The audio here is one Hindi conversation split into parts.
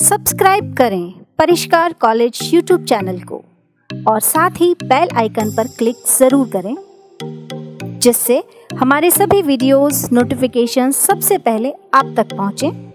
सब्सक्राइब करें परिष्कार कॉलेज यूट्यूब चैनल को और साथ ही बेल आइकन पर क्लिक जरूर करें, जिससे हमारे सभी वीडियोस नोटिफिकेशन सबसे पहले आप तक पहुंचे।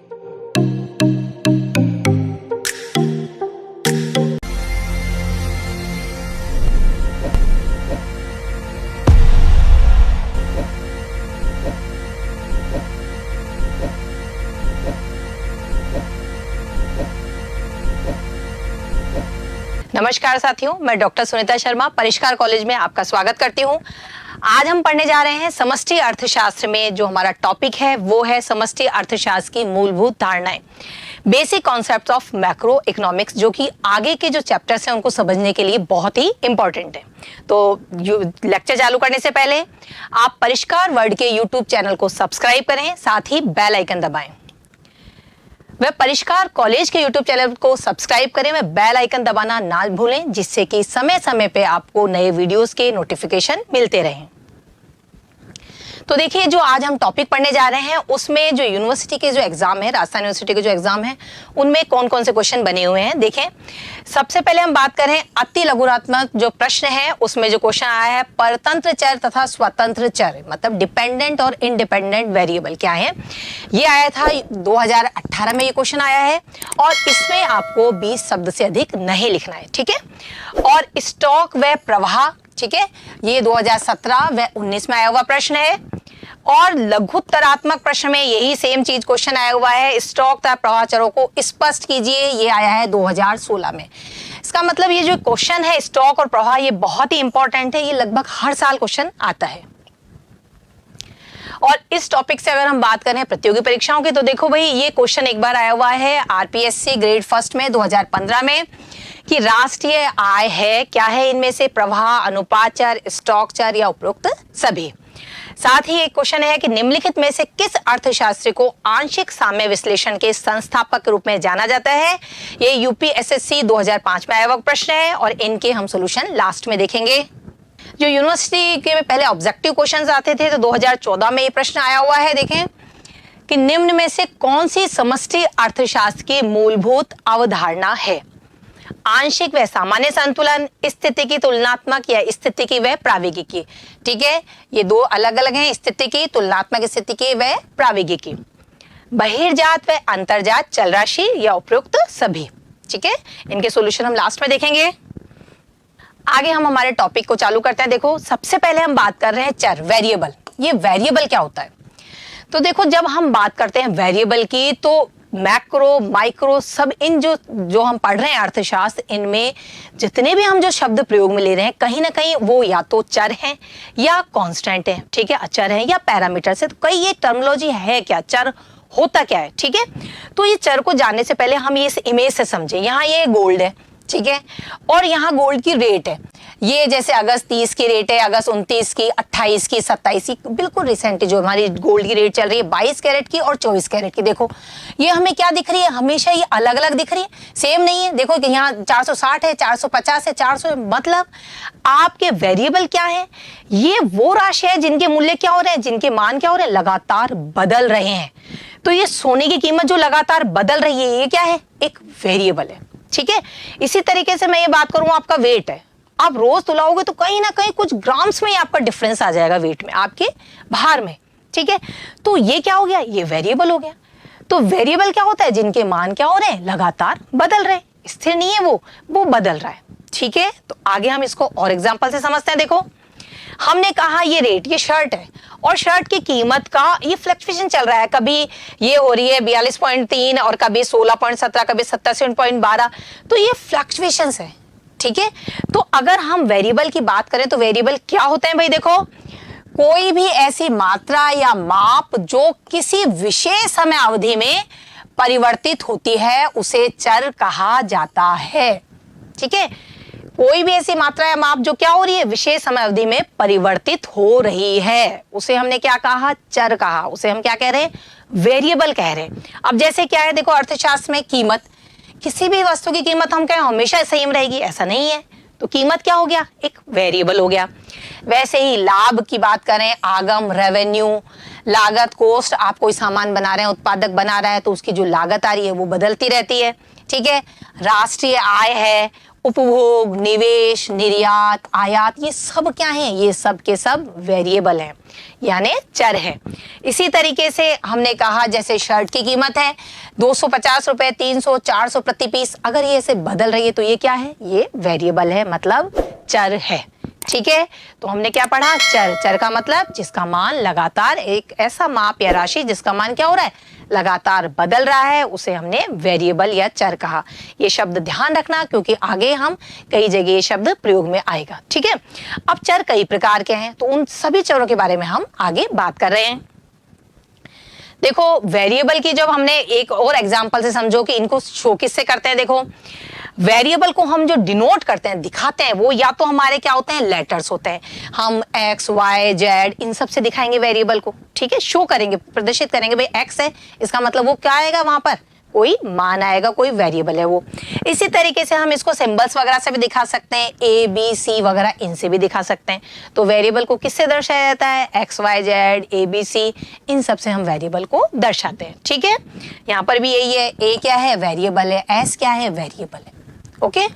नमस्कार साथियों, मैं डॉक्टर सुनीता शर्मा परिष्कार कॉलेज में आपका स्वागत करती हूँ। आज हम पढ़ने जा रहे हैं समष्टि अर्थशास्त्र में जो हमारा टॉपिक है वो है समष्टि अर्थशास्त्र की मूलभूत धारणाएं, basic concepts of macro economics, जो कि आगे के जो चैप्टर्स हैं उनको समझने के लिए बहुत ही इंपॉर्टेंट है। तो लेक्चर चालू करने से पहले आप परिष्कार वर्ल्ड के यूट्यूब चैनल को सब्सक्राइब करें, साथ ही बेल आइकन दबाएं। वह परिष्कार कॉलेज के यूट्यूब चैनल को सब्सक्राइब करें, वह बेल आइकन दबाना ना भूलें, जिससे कि समय समय पे आपको नए वीडियोस के नोटिफिकेशन मिलते रहें। तो देखिए, जो आज हम टॉपिक पढ़ने जा रहे हैं उसमें जो यूनिवर्सिटी के जो एग्जाम है, राजस्थान यूनिवर्सिटी के जो एग्जाम है, उनमें कौन कौन से क्वेश्चन बने हुए हैं देखें। सबसे पहले हम बात करें अति लघुरात्मक जो प्रश्न है, उसमें जो क्वेश्चन आया है परतंत्र चर तथा स्वतंत्र चर, मतलब डिपेंडेंट और इंडिपेंडेंट वेरिएबल क्या है, ये आया था 2018 में। ये क्वेश्चन आया है और इसमें आपको 20 शब्द से अधिक नहीं लिखना है, ठीक है। और स्टॉक व प्रवाह, ठीक है, ये 2017 व 19 में आया हुआ प्रश्न है। और लघुत्तरात्मक प्रश्न में यही सेम चीज क्वेश्चन आया हुआ है, स्टॉक तथा प्रवाह चरों को स्पष्ट कीजिए, ये आया है 2016 में। इसका मतलब ये जो क्वेश्चन है स्टॉक और प्रवाह, ये बहुत ही इंपॉर्टेंट है, ये लगभग हर साल क्वेश्चन आता है। और इस टॉपिक से अगर हम बात करें प्रतियोगी परीक्षाओं की, तो देखो भाई, ये क्वेश्चन एक बार आया हुआ है आरपीएससी ग्रेड फर्स्ट में 2015 में कि राष्ट्रीय आय है क्या है, इनमें से प्रवाह, अनुपात चर, स्टॉक चर या उपरोक्त सभी। साथ ही एक क्वेश्चन है कि निम्नलिखित में से किस अर्थशास्त्री को आंशिक साम्य विश्लेषण के संस्थापक के रूप में जाना जाता है। ये यूपीएसएससी 2005 में आया हुआ प्रश्न है और इनके हम सॉल्यूशन लास्ट में देखेंगे। जो यूनिवर्सिटी के पहले ऑब्जेक्टिव क्वेश्चंस आते थे, तो 2014 में ये प्रश्न आया हुआ है, देखें कि निम्न में से कौन सी समष्टि अर्थशास्त्र की मूलभूत अवधारणा है। आंशिक व सामान्य संतुलन, स्थिति की तुलनात्मक या स्थिति की व प्राविगिकी, ठीक है, ये दो अलग अलग हैं, स्थिति की, तुलनात्मक स्थिति की व प्राविगिकी। बहिर्जात व अंतर्जात चल राशि या उपयुक्त सभी, ठीक है, इनके सॉल्यूशन हम लास्ट में देखेंगे। आगे हम हमारे टॉपिक को चालू करते हैं। देखो, सबसे पहले हम बात कर रहे हैं चर, वेरिएबल। ये वेरिएबल क्या होता है? तो देखो, जब हम बात करते हैं वेरिएबल की, तो मैक्रो, माइक्रो, सब इन जो हम पढ़ रहे हैं अर्थशास्त्र, इनमें जितने भी हम जो शब्द प्रयोग में ले रहे हैं, कहीं ना कहीं वो या तो चर हैं या कांस्टेंट है, ठीक है, अचर है या पैरामीटर से। तो कई ये टर्मिनोलॉजी है क्या, चर होता क्या है, ठीक है। तो ये चर को जानने से पहले हम ये इस इमेज से समझें। यहाँ ये गोल्ड है, ठीक है, और यहाँ गोल्ड की रेट है, ये जैसे अगस्त 30 की रेट है, अगस्त 29 की, 28 की, 27 की, बिल्कुल रिसेंट जो हमारी गोल्ड की रेट चल रही है 22 कैरेट की और 24 कैरेट की। देखो, ये हमें क्या दिख रही है, हमेशा ये अलग अलग दिख रही है, सेम नहीं है। देखो कि यहाँ 460 है, 450 है, 400 है, मतलब आपके वेरिएबल क्या है, ये वो राशि है जिनके मूल्य क्या हो रहे हैं, जिनके मान क्या हो रहे हैं, लगातार बदल रहे हैं। तो ये सोने की कीमत जो लगातार बदल रही है, ये क्या है, एक वेरिएबल है, ठीक है। इसी तरीके से मैं ये बात करूं, आपका वेट है, आप रोज तुलाओगे तो कहीं ना कहीं कुछ ग्राम्स में ही आपका डिफरेंस आ जाएगा वेट में, आपके भार में, ठीक है। तो ये क्या हो गया, ये वेरिएबल हो गया। तो वेरिएबल क्या होता है, जिनके मान क्या हो रहे हैं, लगातार बदल रहे हैं, स्थिर नहीं है, वो बदल रहा है, ठीक है। तो आगे हम इसको और एग्जांपल से समझते हैं। देखो, हमने कहा ये रेट, ये शर्ट है और शर्ट की कीमत का ये फ्लक्चुएशन चल रहा है, कभी ये हो रही है 42.3 और कभी 16.17, कभी 27.12, तो ये फ्लक्चुएशंस है, ठीक है। तो अगर हम वेरिएबल की बात करें तो वेरिएबल क्या होते हैं भाई, देखो, कोई भी ऐसी मात्रा या माप जो किसी विशेष समय अवधि में परिवर्तित होती है उसे चर कहा जाता है, ठीक है। कोई भी ऐसी मात्रा या माप जो क्या हो रही है, विशेष समय अवधि में परिवर्तित हो रही है, उसे हमने क्या कहा, चर कहा, उसे हम क्या कह रहे हैं, वेरिएबल कह रहे हैं। अब जैसे क्या है, देखो, अर्थशास्त्र में कीमत, किसी भी वस्तु की कीमत हम कहें हमेशा सेम रहेगी, ऐसा नहीं है, तो कीमत क्या हो गया, एक वेरिएबल हो गया। वैसे ही लाभ की बात करें, आगम, रेवेन्यू, लागत, कॉस्ट, आप कोई सामान बना रहे हैं, उत्पादक बना रहा है तो उसकी जो लागत आ रही है वो बदलती रहती है, ठीक है। राष्ट्रीय आय है, उपभोग, निवेश, निर्यात, आयात, ये सब क्या है, ये सब के सब वेरिएबल हैं, यानी चर है। इसी तरीके से हमने कहा जैसे शर्ट की कीमत है 250 रुपए, 300, 400 प्रति पीस, अगर ये ऐसे बदल रही है तो ये क्या है, ये वेरिएबल है, मतलब चर है, ठीक है। तो हमने क्या पढ़ा, चर। चर का मतलब जिसका मान लगातार, एक ऐसा माप या राशि जिसका मान क्या हो रहा है, लगातार बदल रहा है, उसे हमने वेरिएबल या चर कहा। ये शब्द ध्यान रखना क्योंकि आगे हम कई जगह ये शब्द प्रयोग में आएगा, ठीक है। अब चर कई प्रकार के हैं तो उन सभी चरों के बारे में हम आगे बात कर रहे हैं। देखो वेरिएबल की जब हमने एक और एग्जांपल से समझो कि इनको शो किससे करते हैं। देखो वेरिएबल को हम जो डिनोट करते हैं, दिखाते हैं, वो या तो हमारे क्या होते हैं, लेटर्स होते हैं। हम एक्स, वाई, जेड इन सब से दिखाएंगे वेरिएबल को, ठीक है, शो करेंगे, प्रदर्शित करेंगे। भाई एक्स है, इसका मतलब वो क्या आएगा, वहां पर कोई मान आएगा, कोई वेरिएबल है वो। इसी तरीके से हम इसको सिंबल्स वगैरह से भी दिखा सकते हैं, ए बी सी वगैरह इनसे भी दिखा सकते हैं। तो वेरिएबल को किससे दर्शाया जाता है, X Y Z A B C, इन सब से हम वेरिएबल को दर्शाते हैं, ठीक है। यहाँ पर भी यही है, ए क्या है, वेरिएबल है, एस क्या है, वेरिएबल है, ओके।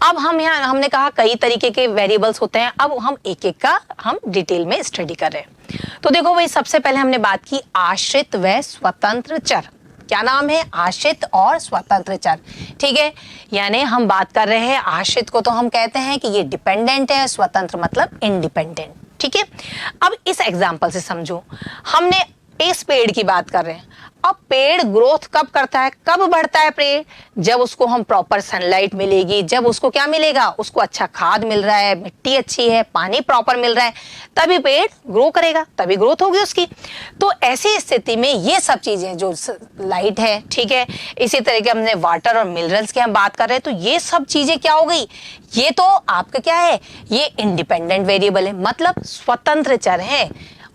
अब हम यहाँ हमने कहा कई तरीके के वेरिएबल्स होते हैं, अब हम एक एक का हम डिटेल में स्टडी कर रहे हैं। तो देखो भाई सबसे पहले हमने बात की आश्रित व स्वतंत्र चर। क्या नाम है, आश्रित और स्वतंत्र चर, ठीक है। यानी हम बात कर रहे हैं, आश्रित को तो हम कहते हैं कि ये डिपेंडेंट है, स्वतंत्र मतलब इंडिपेंडेंट, ठीक है। अब इस एग्जाम्पल से समझो, हमने इस पेड़ की बात कर रहे हैं। अब पेड़ ग्रोथ कब करता है, कब बढ़ता है पेड़, जब उसको हम प्रॉपर सनलाइट मिलेगी, जब उसको क्या मिलेगा, उसको अच्छा खाद मिल रहा है, मिट्टी अच्छी है, पानी प्रॉपर मिल रहा है, तभी पेड़ ग्रो करेगा, तभी ग्रोथ होगी उसकी। तो ऐसी स्थिति में ये सब चीजें जो लाइट है, ठीक है, इसी तरीके हमने वाटर और मिनरल्स की हम बात कर रहे हैं, तो ये सब चीजें क्या हो गई, ये तो आपका क्या है, ये इंडिपेंडेंट वेरिएबल है, मतलब स्वतंत्र चर है।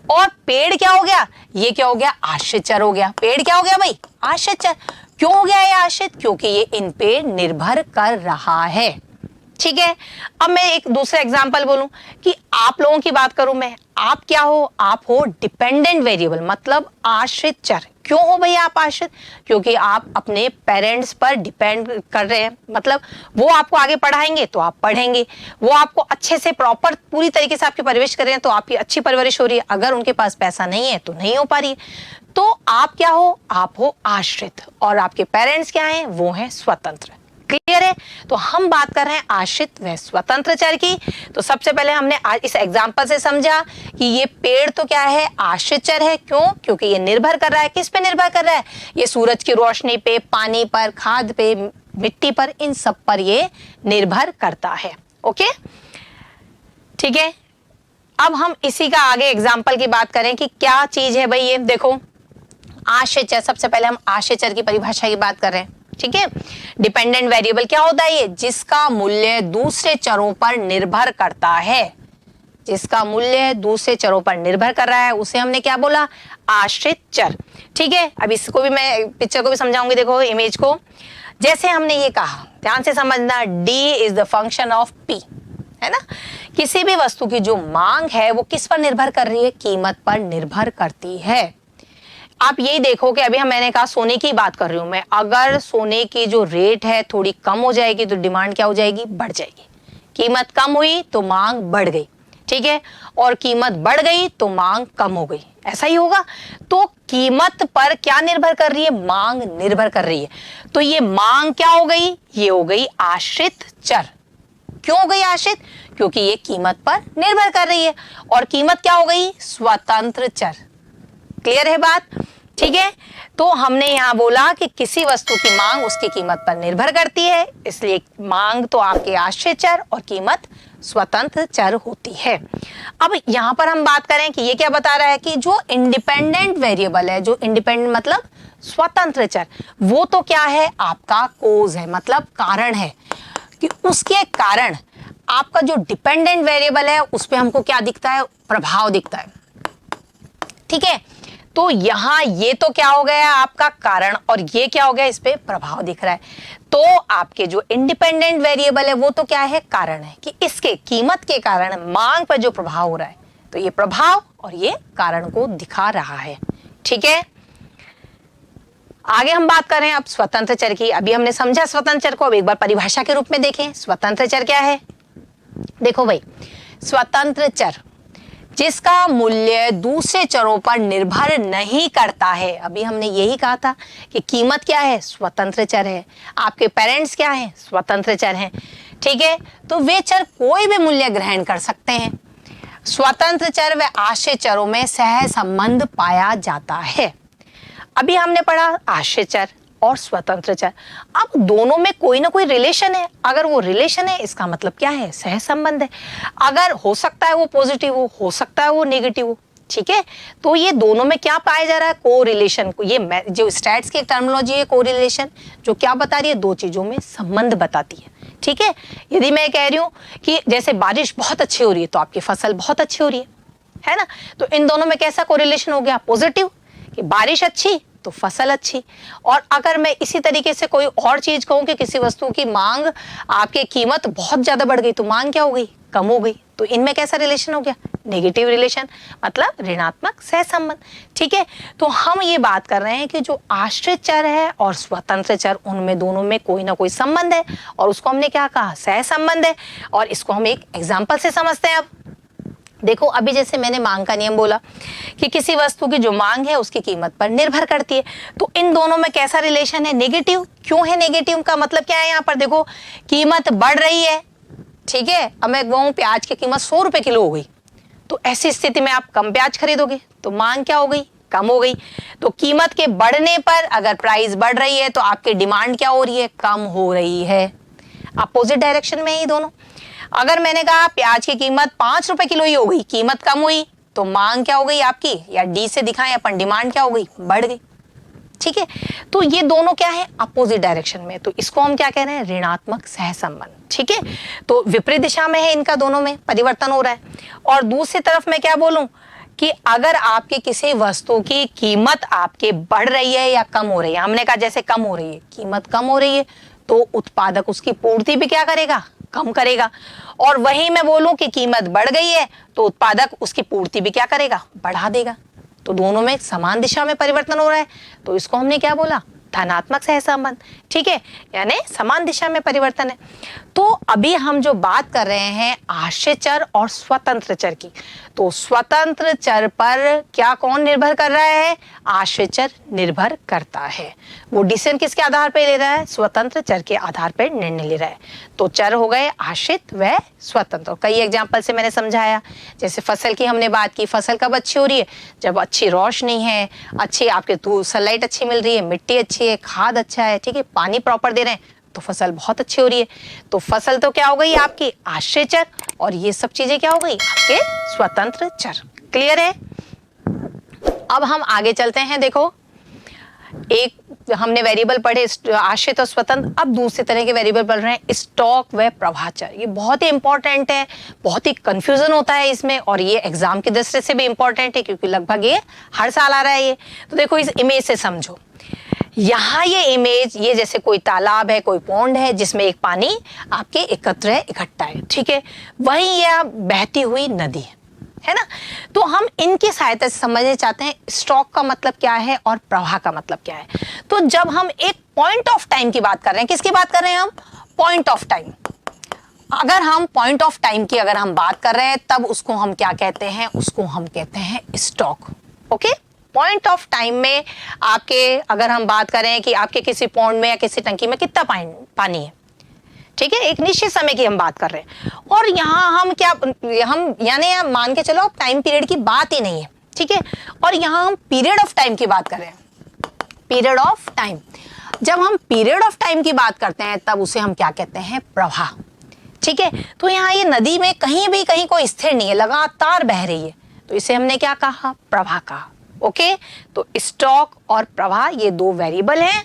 और पेड़ क्या हो गया, ये क्या हो गया, आश्रित चर हो गया। पेड़ क्या हो गया भाई, आश्रित चर। क्यों हो गया ये आश्रित, क्योंकि ये इन पे निर्भर कर रहा है, ठीक है। अब मैं एक दूसरा एग्जांपल बोलूं कि आप लोगों की बात करूं मैं, आप क्या हो, आप हो डिपेंडेंट वेरिएबल, मतलब आश्रित चर। क्यों हो भैया आप आश्रित, क्योंकि आप अपने पेरेंट्स पर डिपेंड कर रहे हैं, मतलब वो आपको आगे पढ़ाएंगे तो आप पढ़ेंगे, वो आपको अच्छे से प्रॉपर पूरी तरीके से आपकी परवरिश कर रहे हैं तो आपकी अच्छी परवरिश हो रही है। अगर उनके पास पैसा नहीं है तो नहीं हो पा रही है। तो आप क्या हो, आप हो आश्रित, और आपके पेरेंट्स क्या हैं, वो हैं स्वतंत्र। क्लियर है। तो हम बात कर रहे हैं आश्रित व स्वतंत्र चर की। तो सबसे पहले हमने आज इस एग्जांपल से समझा कि ये पेड़ तो क्या है, आश्रित चर है। क्यों, क्योंकि ये निर्भर कर रहा है, किस पे निर्भर कर रहा है, ये सूरज की रोशनी पे, पानी पर, खाद पे, मिट्टी पर, इन सब पर ये निर्भर करता है। ओके, ठीक है। अब हम इसी का आगे एग्जाम्पल की बात करें कि क्या चीज है भाई ये। देखो आश्रित चर, सबसे पहले हम आश्रित चर की परिभाषा की बात कर रहे हैं, ठीक है। डिपेंडेंट वेरिएबल क्या होता है, ये जिसका मूल्य दूसरे चरों पर निर्भर करता है, जिसका मूल्य दूसरे चरों पर निर्भर कर रहा है, उसे हमने क्या बोला, आश्रित चर, ठीक है। अब इसको भी मैं पिक्चर को भी समझाऊंगी। देखो इमेज को, जैसे हमने ये कहा, ध्यान से समझना, D is the function of P, है ना। किसी भी वस्तु की जो मांग है वो किस पर निर्भर कर रही है, कीमत पर निर्भर करती है। आप यही देखो कि अभी मैंने कहा सोने की बात कर रही हूं मैं, अगर सोने की जो रेट है थोड़ी कम हो जाएगी तो डिमांड क्या हो जाएगी, बढ़ जाएगी। कीमत कम हुई तो मांग बढ़ गई, ठीक है, और कीमत बढ़ गई तो मांग कम हो गई, ऐसा ही होगा। तो कीमत पर क्या निर्भर कर रही है, मांग निर्भर कर रही है। तो ये मांग क्या हो गई, ये हो गई आश्रित चर। क्यों हो गई आश्रित, क्योंकि ये कीमत पर निर्भर कर रही है। और कीमत क्या हो गई, स्वतंत्र चर। क्लियर है बात, ठीक है। तो हमने यहां बोला कि किसी वस्तु की मांग उसकी कीमत पर निर्भर करती है, इसलिए मांग तो आपके आश्रित चर और कीमत स्वतंत्र चर होती है। अब यहां पर हम बात करें कि ये क्या बता रहा है कि जो इंडिपेंडेंट वेरिएबल है, जो इंडिपेंडेंट मतलब स्वतंत्र चर, वो तो क्या है, आपका कोज है, मतलब कारण है, कि उसके कारण आपका जो डिपेंडेंट वेरिएबल है उस पर हमको क्या दिखता है, प्रभाव दिखता है, ठीक है। तो यहां ये तो क्या हो गया आपका कारण, और ये क्या हो गया, इस पे प्रभाव दिख रहा है। तो तो आपके जो इंडिपेंडेंट वेरिएबल है वो तो क्या है, कारण है, कि इसके कीमत के कारण मांग पर जो प्रभाव हो रहा है, तो ये प्रभाव और ये कारण को दिखा रहा है। ठीक है, आगे हम बात करें अब स्वतंत्र चर की। अभी हमने समझा स्वतंत्र चर को, अब एक बार परिभाषा के रूप में देखें स्वतंत्र चर क्या है। देखो भाई, स्वतंत्र चर जिसका मूल्य दूसरे चरों पर निर्भर नहीं करता है। अभी हमने यही कहा था कि कीमत क्या है, स्वतंत्र चर है, आपके पेरेंट्स क्या है, स्वतंत्र चर हैं। ठीक है, तो वे चर कोई भी मूल्य ग्रहण कर सकते हैं। स्वतंत्र चर व आश्रित चरों में सह संबंध पाया जाता है। अभी हमने पढ़ा आश्रित चर और स्वतंत्र चर, अब दोनों में कोई ना कोई रिलेशन है। अगर वो रिलेशन है इसका मतलब क्या है, सह संबंध है। अगर हो सकता है वो पॉजिटिव हो सकता है वो नेगेटिव हो। ठीक है, तो ये दोनों में क्या पाया जा रहा है, को रिलेशन को। ये जो स्टैट्स की टर्मिनोलॉजी है को रिलेशन, जो क्या बता रही है, दो चीजों में संबंध बताती है। ठीक है, यदि मैं कह रही हूं कि जैसे बारिश बहुत अच्छी हो रही है तो आपकी फसल बहुत अच्छी हो रही है ना, तो इन दोनों में कैसा कोरिलेशन हो गया, पॉजिटिव, कि बारिश अच्छी तो फसल अच्छी। और अगर मैं इसी तरीके से कोई और चीज कहूं कि किसी वस्तु की मांग, आपकी कीमत बहुत ज्यादा बढ़ गई तो मांग क्या हो गई, कम हो गई, तो इनमें कैसा रिलेशन हो गया, नेगेटिव रिलेशन, मतलब ऋणात्मक सहसंबंध। ठीक है, तो हम ये बात कर रहे हैं कि जो आश्रित चर है और स्वतंत्र चर, उनमें दोनों में कोई ना कोई संबंध है, और उसको हमने क्या कहा, सहसंबंध है। और इसको हम एक एग्जाम्पल से समझते हैं। अब देखो, अभी जैसे मैंने मांग का नियम बोला कि किसी वस्तु की जो मांग है उसकी कीमत पर निर्भर करती है, तो इन दोनों में कैसा रिलेशन है, नेगेटिव। क्यों है नेगेटिव, का मतलब क्या है, यहाँ पर देखो कीमत बढ़ रही है। ठीक है, अब मैं कहूँ प्याज की कीमत 100 रुपए किलो हो गई, तो ऐसी स्थिति में आप कम प्याज खरीदोगे, तो मांग क्या हो गई, कम हो गई। तो कीमत के बढ़ने पर अगर प्राइस बढ़ रही है तो आपकी डिमांड क्या हो रही है, कम हो रही है। अपोजिट डायरेक्शन में ही दोनों। अगर मैंने कहा प्याज की कीमत 5 रुपए किलो ही हो गई, कीमत कम हुई, तो मांग क्या हो गई आपकी, या डी से दिखाएं अपन, डिमांड क्या हो गई, बढ़ गई। ठीक है, तो ये दोनों क्या है, अपोजिट डायरेक्शन में, तो इसको हम क्या कह रहे हैं, ऋणात्मक सहसंबंध। ठीक है, तो विपरीत दिशा में है, इनका दोनों में परिवर्तन हो रहा है। और दूसरी तरफ मैं क्या बोलूं कि अगर आपकी किसी वस्तु की कीमत आपके बढ़ रही है या कम हो रही है, हमने कहा जैसे कम हो रही है, कीमत कम हो रही है, तो उत्पादक उसकी पूर्ति भी क्या करेगा, कम करेगा। और वहीं मैं बोलूं कि कीमत बढ़ गई है तो उत्पादक उसकी पूर्ति भी क्या करेगा, बढ़ा देगा। तो दोनों में समान दिशा में परिवर्तन हो रहा है, तो इसको हमने क्या बोला, धनात्मक सहसंबंध। ठीक है, यानी समान दिशा में परिवर्तन है। तो अभी हम जो बात कर रहे हैं आश्रित चर और स्वतंत्र चर की, तो स्वतंत्र चर पर क्या कौन निर्भर कर रहा है, आश्रित चर निर्भर करता है। वो डिसीजन किसके आधार पर ले रहा है, स्वतंत्र चर के आधार पर निर्णय ले रहा है। तो चर हो गए आश्रित व स्वतंत्र। कई एग्जाम्पल से मैंने समझाया, जैसे फसल की हमने बात की, फसल कब अच्छी हो रही है, जब अच्छी रोशनी है, अच्छी आपके सनलाइट अच्छी मिल रही है, मिट्टी अच्छी है, खाद अच्छा है, ठीक है, पानी प्रॉपर दे रहे हैं, तो फसल बहुत अच्छी हो रही है। तो फसल तो क्या हो गई आपकी आश्रित चर, और ये सब चीजें क्या हो गई आपके स्वतंत्र चर। क्लियर है। अब हम आगे चलते हैं। देखो, एक हमने वेरिएबल पढ़े आश्रित और स्वतंत्र, अब दूसरे तरह के वेरिएबल पढ़ रहे हैं स्टॉक व प्रवाह चर। ये बहुत ही इंपॉर्टेंट है, बहुत ही कंफ्यूजन होता है इसमें, और ये एग्जाम की दृष्टि से भी इंपॉर्टेंट है क्योंकि लगभग ये हर साल आ रहा है ये। तो देखो, इस इमेज से समझो, यहाँ ये इमेज, ये जैसे कोई तालाब है, कोई पॉन्ड है जिसमें एक पानी आपके एकत्र है, इकट्ठा है, ठीक है, वहीं यह बहती हुई नदी है ना। तो हम इनकी सहायता से समझना चाहते हैं स्टॉक का मतलब क्या है और प्रवाह का मतलब क्या है। तो जब हम एक पॉइंट ऑफ टाइम की बात कर रहे हैं, किसकी बात कर रहे हैं हम, पॉइंट ऑफ टाइम। अगर हम पॉइंट ऑफ टाइम की अगर हम बात कर रहे हैं, तब उसको हम क्या कहते हैं, उसको हम कहते हैं stock. Okay, point of time में आपके अगर हम बात करें कि आपके किसी पॉन्ड में या किसी टंकी में कितना पानी है, ठीक है, एक निश्चित समय की हम बात कर रहे हैं, और यहाँ हम क्या, हम यानी मान के चलो टाइम पीरियड की बात ही नहीं है, ठीक है, और यहाँ हम पीरियड ऑफ टाइम की बात कर रहे हैं, पीरियड ऑफ टाइम। जब हम पीरियड ऑफ टाइम की बात करते हैं तब उसे हम क्या कहते हैं, प्रवाह। ठीक है, तो यहाँ ये नदी में कहीं कोई स्थिर नहीं है, लगातार बह रही है, तो इसे हमने क्या कहा, प्रवाह कहा। ओके, तो स्टॉक और प्रवाह ये दो वेरिएबल हैं।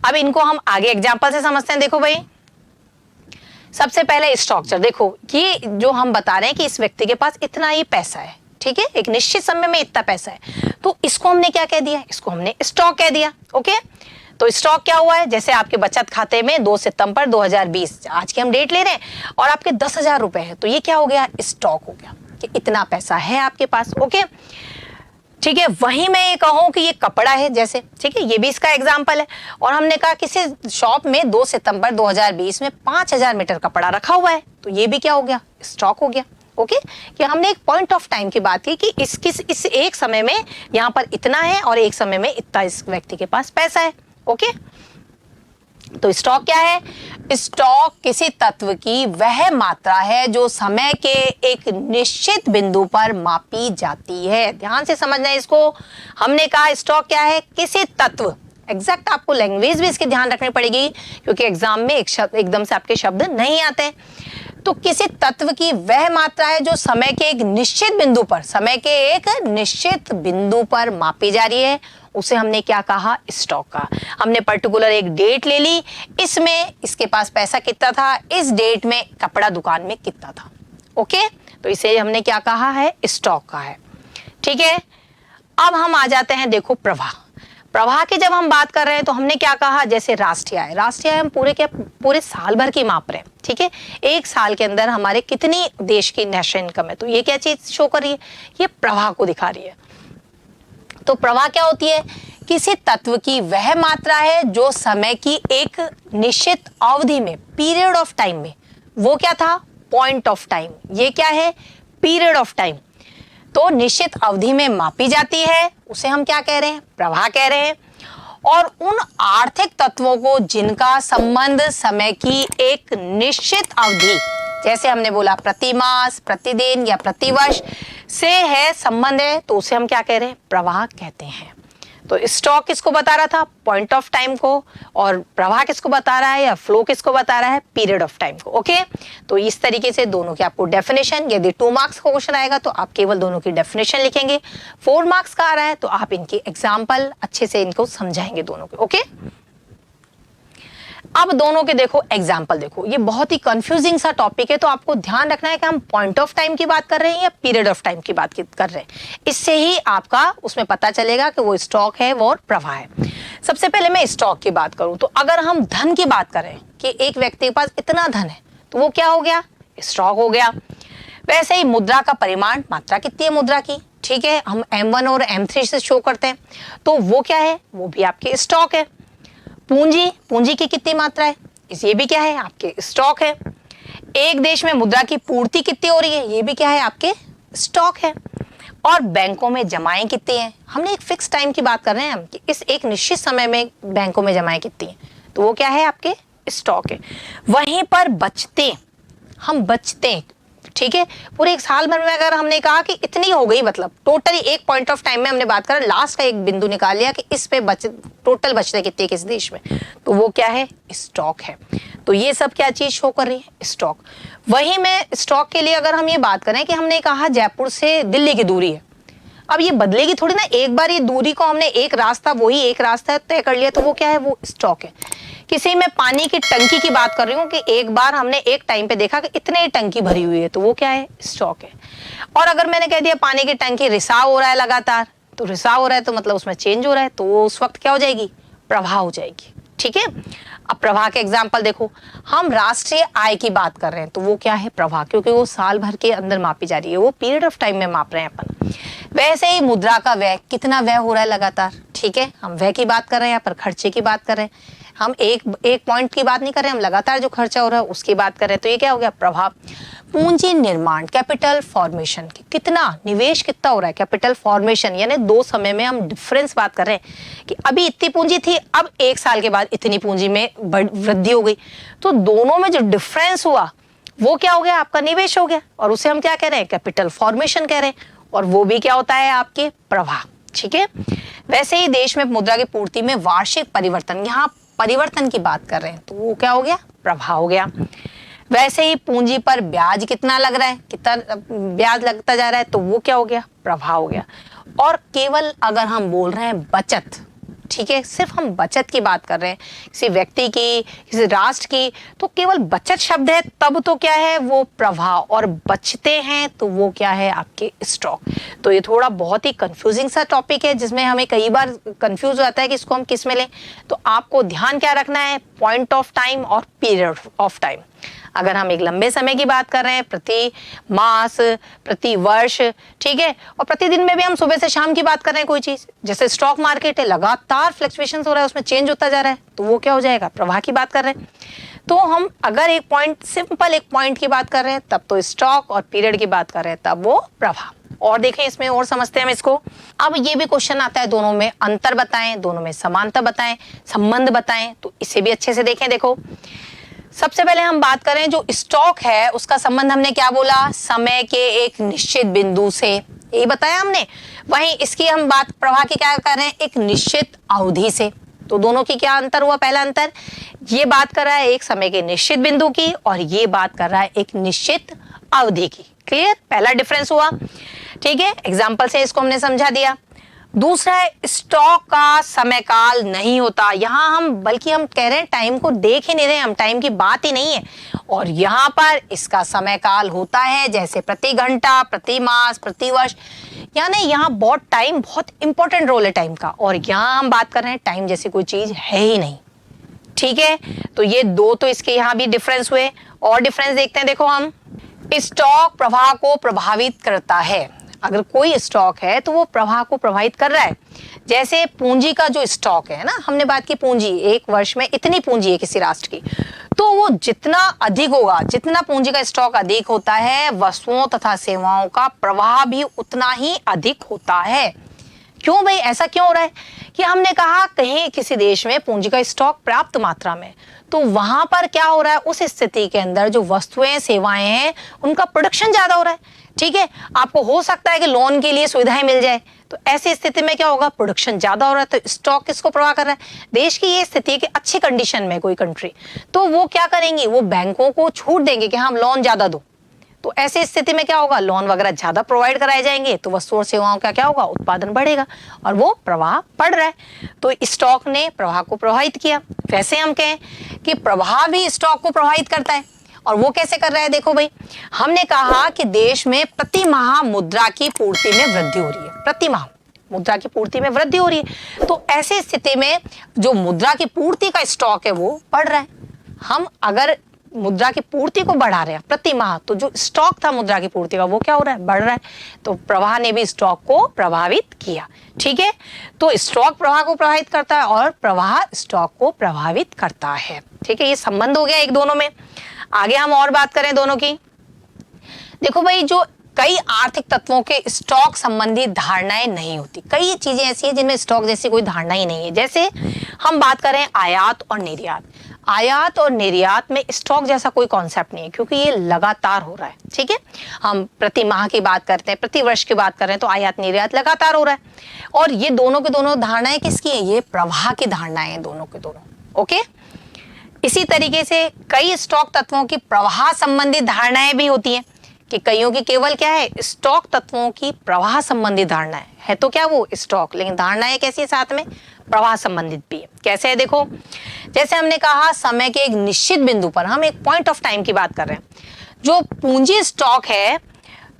अब इनको हम आगे एग्जांपल से समझते हैं। देखो भाई, सबसे पहले स्ट्रक्चर देखो, ये जो हम बता रहे हैं कि इस व्यक्ति के पास इतना ही पैसा है, ठीक है, एक निश्चित समय में इतना पैसा है, तो इसको हमने क्या कह दिया, इसको हमने स्टॉक कह दिया। ओके, तो स्टॉक क्या हुआ है, जैसे आपके बचत खाते में 2 सितंबर 2020, आज की हम डेट ले रहे हैं, और आपके 10,000 रुपए है, तो ये क्या हो गया, स्टॉक हो गया कि इतना पैसा है आपके पास। ओके, ठीक है। वहीं मैं ये कहूं कि ये कपड़ा है जैसे, ठीक है, ये भी इसका एग्जाम्पल है, और हमने कहा किसी शॉप में 2 सितंबर 2020 में 5,000 मीटर कपड़ा रखा हुआ है, तो ये भी क्या हो गया, स्टॉक हो गया। ओके, कि हमने एक पॉइंट ऑफ टाइम की बात की कि इस एक समय में यहाँ पर इतना है और एक समय में इतना इस व्यक्ति के पास पैसा है। ओके, तो स्टॉक क्या है, स्टॉक किसी तत्व की वह मात्रा है जो समय के एक निश्चित बिंदु पर मापी जाती है। ध्यान से समझना है इसको। हमने कहा स्टॉक क्या है, किसी तत्व, एग्जैक्ट आपको लैंग्वेज भी इसकी ध्यान रखनी पड़ेगी क्योंकि एग्जाम में एक शब्द एकदम से आपके शब्द नहीं आते। तो किसी तत्व की वह मात्रा है जो समय के एक निश्चित बिंदु पर, समय के एक निश्चित बिंदु पर मापी जा रही है, उसे हमने क्या कहा, स्टॉक का। हमने पर्टिकुलर एक डेट ले ली, इसमें इसके पास पैसा कितना था, इस डेट में कपड़ा दुकान में कितना था। ओके, तो इसे हमने क्या कहा है, स्टॉक का है। ठीक है, अब हम आ जाते हैं, देखो प्रवाह। प्रवाह की जब हम बात कर रहे हैं तो हमने क्या कहा, जैसे राष्ट्रीय आय, राष्ट्रीय आय हम पूरे साल भर की माप रहे हैं। ठीक है, एक साल के अंदर हमारे कितनी देश की नेशनल इनकम है, तो ये क्या चीज शो कर रही है, ये प्रवाह को दिखा रही है। तो प्रवाह क्या होती है, किसी तत्व की वह मात्रा है जो समय की एक निश्चित अवधि में, पीरियड ऑफ टाइम में, वो क्या था, पॉइंट ऑफ टाइम, ये क्या है, पीरियड ऑफ टाइम, तो निश्चित अवधि में मापी जाती है, उसे हम क्या कह रहे हैं, प्रवाह कह रहे हैं। और उन आर्थिक तत्वों को जिनका संबंध समय की एक निश्चित अवधि, जैसे हमने बोला प्रति मास, प्रतिदिन या प्रतिवर्ष से है, संबंध है, तो उसे हम क्या कह रहे हैं, प्रवाह कहते हैं। तो स्टॉक किसको बता रहा था, पॉइंट ऑफ टाइम को, और प्रवाह किसको बता रहा है या फ्लो किसको बता रहा है, पीरियड ऑफ टाइम को। ओके, तो इस तरीके से दोनों की आपको डेफिनेशन, यदि 2 मार्क्स का क्वेश्चन आएगा तो आप केवल दोनों की डेफिनेशन लिखेंगे, 4 मार्क्स का आ रहा है तो आप इनकी एग्जाम्पल अच्छे से इनको समझाएंगे दोनों के। ओके, अब दोनों के देखो एग्जाम्पल देखो, ये बहुत ही कंफ्यूजिंग सा टॉपिक है, तो आपको ध्यान रखना है कि हम पॉइंट ऑफ टाइम की बात कर रहे हैं या पीरियड ऑफ टाइम की बात कर रहे हैं, इससे ही आपका उसमें पता चलेगा कि वो स्टॉक है वो प्रवाह है। सबसे पहले मैं स्टॉक की बात करूं तो अगर हम धन की बात करें कि एक व्यक्ति के पास इतना धन है तो वो क्या हो गया, स्टॉक हो गया। वैसे ही मुद्रा का परिमाण, मात्रा कितनी है मुद्रा की, ठीक है, हम M1 और M3 से शो करते हैं, तो वो क्या है, वो भी आपके स्टॉक है। पूंजी की कितनी मात्रा है, ये भी क्या है, आपके स्टॉक है। एक देश में मुद्रा की पूर्ति कितनी हो रही है, ये भी क्या है, आपके स्टॉक है। और बैंकों में जमाएं कितनी हैं, हमने एक फिक्स टाइम की बात कर रहे हैं हम कि इस एक निश्चित समय में बैंकों में जमाएं कितनी हैं, तो वो क्या है, आपके स्टॉक है। वहीं पर हम बचते, ठीक है, पूरे एक साल भर में अगर हमने कहा कि इतनी हो गई, मतलब टोटली एक पॉइंट ऑफ टाइम में हमने बात करा, लास्ट का एक बिंदु निकाल लिया कि इस पे टोटल बचते कितने किस देश में, तो वो क्या है, स्टॉक है। तो ये सब क्या चीज शो कर रही है, स्टॉक। वहीं में स्टॉक के लिए अगर हम ये बात करें कि हमने कहा जयपुर से दिल्ली की दूरी है, अब ये बदलेगी थोड़ी ना, एक बार ये दूरी को हमने एक रास्ता तय कर लिया, तो वो क्या है, वो स्टॉक है। किसी में पानी की टंकी की बात कर रही हूँ कि एक बार हमने एक टाइम पे देखा कि इतने टंकी भरी हुई है, तो वो क्या है, स्टॉक है। और अगर मैंने कह दिया पानी की टंकी रिसाव हो रहा है लगातार, तो रिसाव हो रहा है तो मतलब उसमें चेंज हो रहा है, तो वो उस वक्त क्या हो जाएगी, प्रवाह हो जाएगी। ठीक है, अब प्रवाह के एग्जाम्पल देखो, हम राष्ट्रीय आय की बात कर रहे हैं तो वो क्या है, प्रवाह, क्योंकि वो साल भर के अंदर मापी जा रही है, वो पीरियड ऑफ टाइम में माप रहे हैं अपन। वैसे ही मुद्रा का व्यय, कितना व्यय हो रहा है लगातार, ठीक है, हम व्यय की बात कर रहे हैं, यहाँ पर खर्चे की बात कर रहे हैं, हम एक पॉइंट की बात नहीं कर रहे, हम लगातार जो खर्चा हो रहा है उसकी बात कर रहे हैं, तो ये क्या हो गया, प्रभाव। पूंजी निर्माण, कैपिटल फॉर्मेशन, कितना निवेश कितना हो रहा है, कैपिटल फॉर्मेशन, यानी 2 समय में हम डिफरेंस बात कर रहे हैं कि अभी इतनी पूंजी थी, अब 1 साल के बाद इतनी पूंजी में वृद्धि हो गई, तो दोनों में जो डिफरेंस हुआ वो क्या हो गया, आपका निवेश हो गया, और उसे हम क्या कह रहे हैं, कैपिटल फॉर्मेशन कह रहे हैं, और वो भी क्या होता है, आपके प्रवाह। ठीक है, वैसे ही देश में मुद्रा की पूर्ति में वार्षिक परिवर्तन, यहाँ परिवर्तन की बात कर रहे हैं, तो वो क्या हो गया, प्रवाह हो गया। वैसे ही पूंजी पर ब्याज कितना लग रहा है, कितना ब्याज लगता जा रहा है, तो वो क्या हो गया, प्रवाह हो गया। और केवल अगर हम बोल रहे हैं बचत, ठीक है, सिर्फ हम बचत की बात कर रहे हैं, किसी व्यक्ति की, किसी राष्ट्र की, तो केवल बचत शब्द है तब तो क्या है वो प्रवाह, और बचते हैं तो वो क्या है आपके स्टॉक। तो ये थोड़ा बहुत ही कंफ्यूजिंग सा टॉपिक है जिसमें हमें कई बार कंफ्यूज होता है कि इसको हम किस में लें। तो आपको ध्यान क्या रखना है, पॉइंट ऑफ टाइम और पीरियड ऑफ टाइम। अगर हम एक लंबे समय की बात कर रहे हैं, प्रति मास, प्रति वर्ष, ठीक है, और प्रतिदिन में भी हम सुबह से शाम की बात कर रहे हैं कोई चीज, जैसे स्टॉक मार्केट है, लगातार फ्लक्चुएशंस हो रहा है, उसमें चेंज होता जा रहा है, तो वो क्या हो जाएगा, प्रवाह की बात कर रहे हैं। तो हम अगर एक पॉइंट, सिंपल एक पॉइंट की बात कर रहे हैं तब तो स्टॉक, और पीरियड की बात कर रहे हैं तब वो प्रवाह। और देखें इसमें और समझते हैं हम इसको। अब ये भी क्वेश्चन आता है, दोनों में अंतर बताएं, दोनों में समानता बताएं, संबंध बताएं, तो इसे भी अच्छे से देखें। देखो सबसे पहले हम बात करें, जो स्टॉक है उसका संबंध हमने क्या बोला, समय के एक निश्चित बिंदु से, यही बताया हमने। वहीं इसकी हम बात प्रवाह की क्या कर रहे हैं, एक निश्चित अवधि से। तो दोनों की क्या अंतर हुआ, पहला अंतर, ये बात कर रहा है एक समय के निश्चित बिंदु की, और ये बात कर रहा है एक निश्चित अवधि की। क्लियर, पहला डिफरेंस हुआ, ठीक है, एग्जाम्पल से इसको हमने समझा दिया। दूसरा है, स्टॉक का समय काल नहीं होता। यहाँ हम बल्कि हम कह रहे हैं टाइम को देख ही नहीं रहे, हम टाइम की बात ही नहीं है, और यहाँ पर इसका समय काल होता है, जैसे प्रति घंटा, प्रति मास, प्रति वर्ष, यानी यहाँ बहुत टाइम, बहुत इंपॉर्टेंट रोल है टाइम का, और यहाँ हम बात कर रहे हैं टाइम जैसी कोई चीज है ही नहीं। ठीक है, तो ये दो तो इसके यहाँ भी डिफरेंस हुए। और डिफरेंस देखते हैं, देखो हम, स्टॉक प्रवाह को प्रभावित करता है। अगर कोई स्टॉक है तो वो प्रवाह को प्रभावित कर रहा है। जैसे पूंजी का जो स्टॉक है ना, हमने बात की पूंजी, एक वर्ष में इतनी पूंजी है किसी राष्ट्र की, तो वो जितना अधिक होगा, जितना पूंजी का स्टॉक अधिक होता है, वस्तुओं तथा सेवाओं का प्रवाह भी उतना ही अधिक होता है। क्यों भाई, ऐसा क्यों हो रहा है कि हमने कहा कहीं किसी देश में पूंजी का स्टॉक पर्याप्त मात्रा में, तो वहां पर क्या हो रहा है, उस स्थिति के अंदर जो वस्तुएं सेवाएं हैं उनका प्रोडक्शन ज्यादा हो रहा है। ठीक है, आपको हो सकता है कि लोन के लिए सुविधाएं मिल जाए, तो ऐसी स्थिति में क्या होगा, प्रोडक्शन ज्यादा हो रहा है, तो स्टॉक किसको प्रवाह कर रहा है, देश की ये स्थिति है कि अच्छी कंडीशन में कोई कंट्री, तो वो क्या करेंगी, वो बैंकों को छूट देंगे कि हम लोन ज्यादा दो। तो ऐसी स्थिति में क्या होगा, लोन वगैरह ज्यादा प्रोवाइड कराए जाएंगे, तो वस्तु और सेवाओं का क्या होगा, उत्पादन बढ़ेगा, और वो प्रवाह बढ़ रहा है। तो स्टॉक ने प्रवाह को प्रभावित किया। वैसे हम कहें कि प्रवाह भी स्टॉक को प्रभावित करता है, और वो कैसे कर रहा है, देखो भाई, हमने कहा कि देश में प्रति माह मुद्रा की पूर्ति में वृद्धि हो रही है, प्रति माह मुद्रा की पूर्ति में वृद्धि हो रही है। तो ऐसी स्थिति में जो मुद्रा की पूर्ति का स्टॉक है वो बढ़ रहा है। हम अगर मुद्रा की पूर्ति को बढ़ा रहे हैं प्रति माह, तो जो स्टॉक था मुद्रा की पूर्ति का वो क्या हो रहा है, बढ़ रहा है। तो प्रवाह ने भी स्टॉक को प्रभावित किया। ठीक है, तो स्टॉक प्रवाह को प्रभावित करता है और प्रवाह स्टॉक को प्रभावित करता है। ठीक है, ये संबंध हो गया एक दोनों में। आगे हम और बात करें दोनों की। देखो भाई, जो कई आर्थिक तत्वों के स्टॉक संबंधी धारणाएं नहीं होती, कई चीजें ऐसी हैं जिनमें स्टॉक जैसी कोई धारणा ही नहीं है। जैसे हम बात करें आयात और निर्यात, आयात और निर्यात में स्टॉक जैसा कोई कॉन्सेप्ट नहीं है, क्योंकि ये लगातार हो रहा है। ठीक है, हम प्रति माह की बात करते हैं, प्रति वर्ष की बात कर रहे हैं, तो आयात निर्यात लगातार हो रहा है। और ये दोनों के दोनों धारणाएं किसकी है, ये प्रवाह की धारणाएं हैं दोनों के दोनों। ओके, इसी तरीके से कई स्टॉक तत्वों की प्रवाह संबंधी धारणाएं भी होती हैं, कि कईयों की केवल क्या है, स्टॉक तत्वों की प्रवाह संबंधी धारणाएं है, तो क्या वो स्टॉक, लेकिन धारणाएं कैसी है, साथ में प्रवाह संबंधित भी है। कैसे है, देखो, जैसे हमने कहा समय के एक निश्चित बिंदु पर, हम एक पॉइंट ऑफ टाइम की बात कर रहे हैं, जो पूंजी स्टॉक है,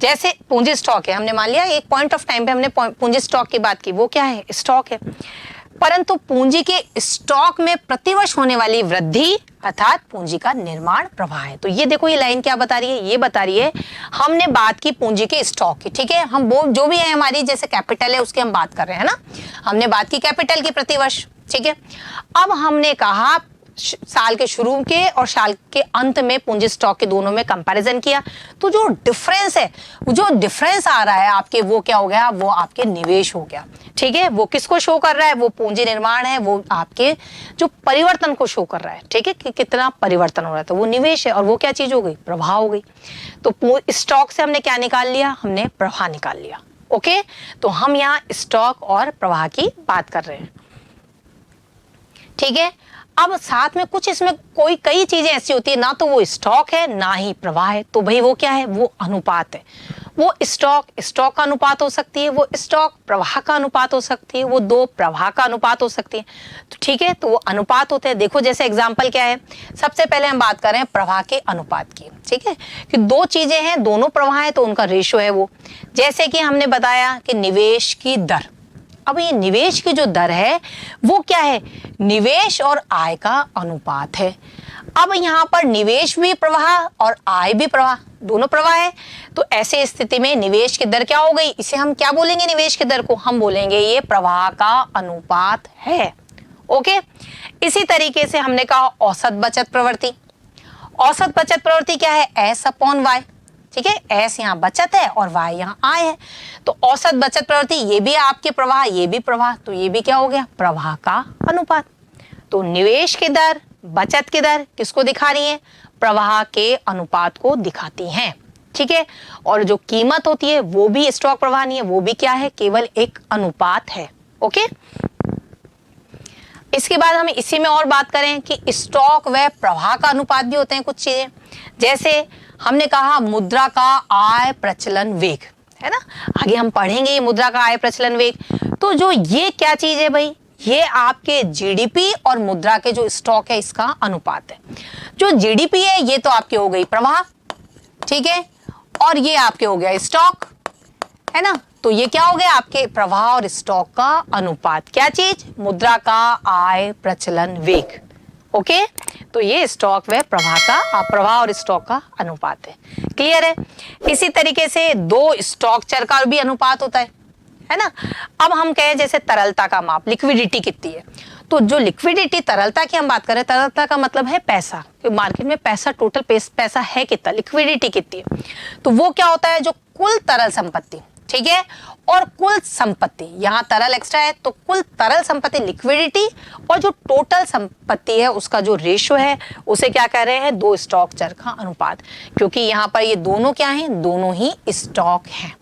जैसे पूंजी स्टॉक है, हमने मान लिया एक पॉइंट ऑफ टाइम पे हमने पूंजी स्टॉक की बात की, वो क्या है, स्टॉक है। परंतु पूंजी के स्टॉक में प्रतिवर्ष होने वाली वृद्धि अर्थात पूंजी का निर्माण प्रवाह है। तो ये देखो, ये लाइन क्या बता रही है, ये बता रही है, हमने बात की पूंजी के स्टॉक की। ठीक है, हम वो जो भी है हमारी जैसे कैपिटल है उसकी हम बात कर रहे हैं ना, हमने बात की कैपिटल की प्रतिवर्ष। ठीक है, अब हमने कहा साल के शुरू के और साल के अंत में पूंजी स्टॉक के दोनों में कंपैरिजन किया, तो जो डिफरेंस है, जो डिफरेंस आ रहा है आपके, वो क्या हो गया, वो आपके निवेश हो गया। ठीक है, वो किसको शो कर रहा है, वो पूंजी निर्माण है, वो आपके जो परिवर्तन को शो कर रहा है। ठीक है, कि कितना परिवर्तन हो रहा है, तो वो निवेश है, और वो क्या चीज हो गई, प्रवाह हो गई। तो स्टॉक से हमने क्या निकाल लिया, हमने प्रवाह निकाल लिया। ओके, तो हम यहाँ स्टॉक और प्रवाह की बात कर रहे हैं। ठीक है, अब साथ में कुछ इसमें कई चीजें ऐसी होती है, ना तो वो स्टॉक है ना ही प्रवाह है, तो भाई वो क्या है, वो अनुपात है। वो स्टॉक का अनुपात हो सकती है, वो स्टॉक प्रवाह का अनुपात हो सकती है, वो दो प्रवाह का अनुपात हो सकती है। तो ठीक है, तो वो अनुपात होते हैं। देखो जैसे एग्जांपल क्या है, सबसे पहले हम बात कर रहे हैं प्रवाह के अनुपात की। ठीक है, कि दो चीजें हैं, दोनों प्रवाह है, तो उनका रेशियो है वो। जैसे कि हमने बताया कि निवेश की दर, अब ये निवेश की जो दर है वो क्या है, निवेश और आय का अनुपात है। अब यहाँ पर निवेश भी प्रवाह और आय भी प्रवाह, दोनों प्रवाह है। तो ऐसे स्थिति में निवेश की दर क्या हो गई, इसे हम क्या बोलेंगे, निवेश की दर को हम बोलेंगे ये प्रवाह का अनुपात है। ओके, इसी तरीके से हमने कहा औसत बचत प्रवृत्ति। औसत बचत प्रवृत्ति क्या है, एस अपॉन वाई। ठीक है, एस यहाँ बचत है और वाई यहाँ आय है। तो औसत बचत प्रवृत्ति ये भी आपके प्रवाह, ये भी प्रवाह, तो ये भी क्या हो गया, प्रवाह का अनुपात। तो निवेश की दर, बचत की दर किसको दिखा रही है, प्रवाह के अनुपात को दिखाती हैं। ठीक है, और जो कीमत होती है वो भी स्टॉक प्रवाह नहीं है, वो भी क्या है, केवल एक अनुपात है। ओके, इसके बाद हम इसी में और बात करें कि स्टॉक व प्रवाह का अनुपात भी होते हैं कुछ चीजें। जैसे हमने कहा मुद्रा का आय प्रचलन वेग, है ना, आगे हम पढ़ेंगे ये मुद्रा का आय प्रचलन वेग। तो जो ये क्या चीज है भाई, ये आपके जीडीपी और मुद्रा के जो स्टॉक है इसका अनुपात है। जो जीडीपी है ये तो आपके हो गई प्रवाह, ठीक है, और ये आपके हो गया स्टॉक, है ना। तो ये क्या हो गया, आपके प्रवाह और स्टॉक का अनुपात। क्या चीज, मुद्रा का आय प्रचलन वेग। ओके, तो ये स्टॉक व प्रवाह और स्टॉक का अनुपात है। क्लियर है। इसी तरीके से दो स्टॉक चर का भी अनुपात होता है ना। अब हम कहें जैसे तरलता का माप, लिक्विडिटी कितनी है, तो जो लिक्विडिटी तरलता की हम बात करें, तरलता का मतलब है पैसा, मार्केट में पैसा, टोटल पैसा है कितना, लिक्विडिटी कितनी है, तो वो क्या होता है, जो कुल तरल संपत्ति, ठीक है, और कुल संपत्ति, यहाँ तरल एक्स्ट्रा है, तो कुल तरल संपत्ति लिक्विडिटी और जो टोटल संपत्ति है उसका जो रेशियो है उसे क्या कह रहे हैं, दो स्टॉक चर का अनुपात। क्योंकि यहाँ पर ये दोनों क्या हैं, दोनों ही स्टॉक हैं।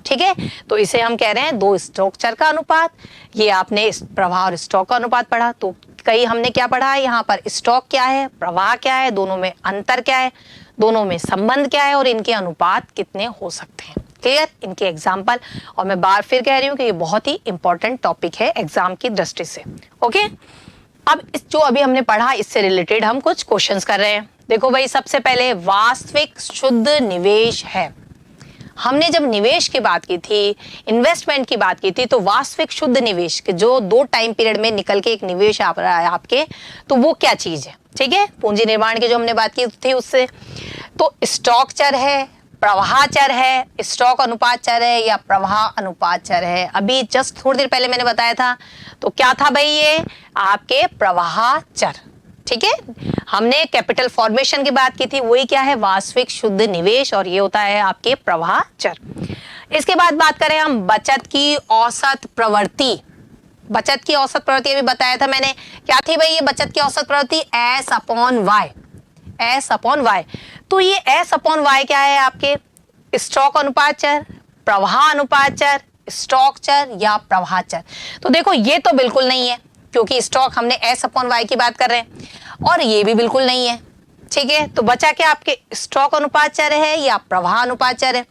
ठीक है, तो इसे हम कह रहे हैं दो स्टॉक चर का अनुपात। ये आपने प्रवाह और स्टॉक का अनुपात पढ़ा, तो कई हमने क्या पढ़ा है, यहाँ पर स्टॉक क्या है, प्रवाह क्या है, दोनों में अंतर क्या है, दोनों में संबंध क्या है और इनके अनुपात कितने हो सकते हैं। क्लियर, इनके एग्जाम्पल, और मैं बार फिर कह रही हूँ कि ये बहुत ही इंपॉर्टेंट टॉपिक है एग्जाम की दृष्टि से। ओके, अब जो अभी हमने पढ़ा इससे रिलेटेड हम कुछ क्वेश्चंस कर रहे हैं। देखो भाई, सबसे पहले वास्तविक शुद्ध निवेश है। हमने जब निवेश की बात की थी, इन्वेस्टमेंट की बात की थी, तो वास्तविक शुद्ध निवेश के जो दो टाइम पीरियड में निकल के एक निवेश आ रहा है आपके, तो वो क्या चीज है। ठीक है, पूंजी निर्माण की जो हमने बात की थी उससे, तो स्टॉक चर है, प्रवाह चर है, स्टॉक अनुपात चर है या प्रवाह अनुपात चर है। अभी जस्ट थोड़ी देर पहले मैंने बताया था, तो क्या था भाई, ये आपके प्रवाह चर। ठीक है, हमने कैपिटल फॉर्मेशन की बात की थी, वही क्या है, वास्तविक शुद्ध निवेश, और ये होता है आपके प्रवाह चर। इसके बाद बात करें हम बचत की औसत प्रवृत्ति। बचत की औसत प्रवृत्ति अभी बताया था मैंने, क्या थी भाई ये बचत की औसत प्रवृत्ति, S upon Y, S upon Y. तो ये एस अपॉन वाई क्या है, आपके स्टॉक अनुपात चर, प्रवाह अनुपात चर, स्टॉक चर या प्रवाह चर। तो देखो ये तो बिल्कुल नहीं है, क्योंकि स्टॉक हमने एस अपॉन वाई की बात कर रहे हैं, और ये भी बिल्कुल नहीं है। ठीक है, तो बचा क्या, आपके स्टॉक अनुपात चर है या प्रवाह अनुपात चर है।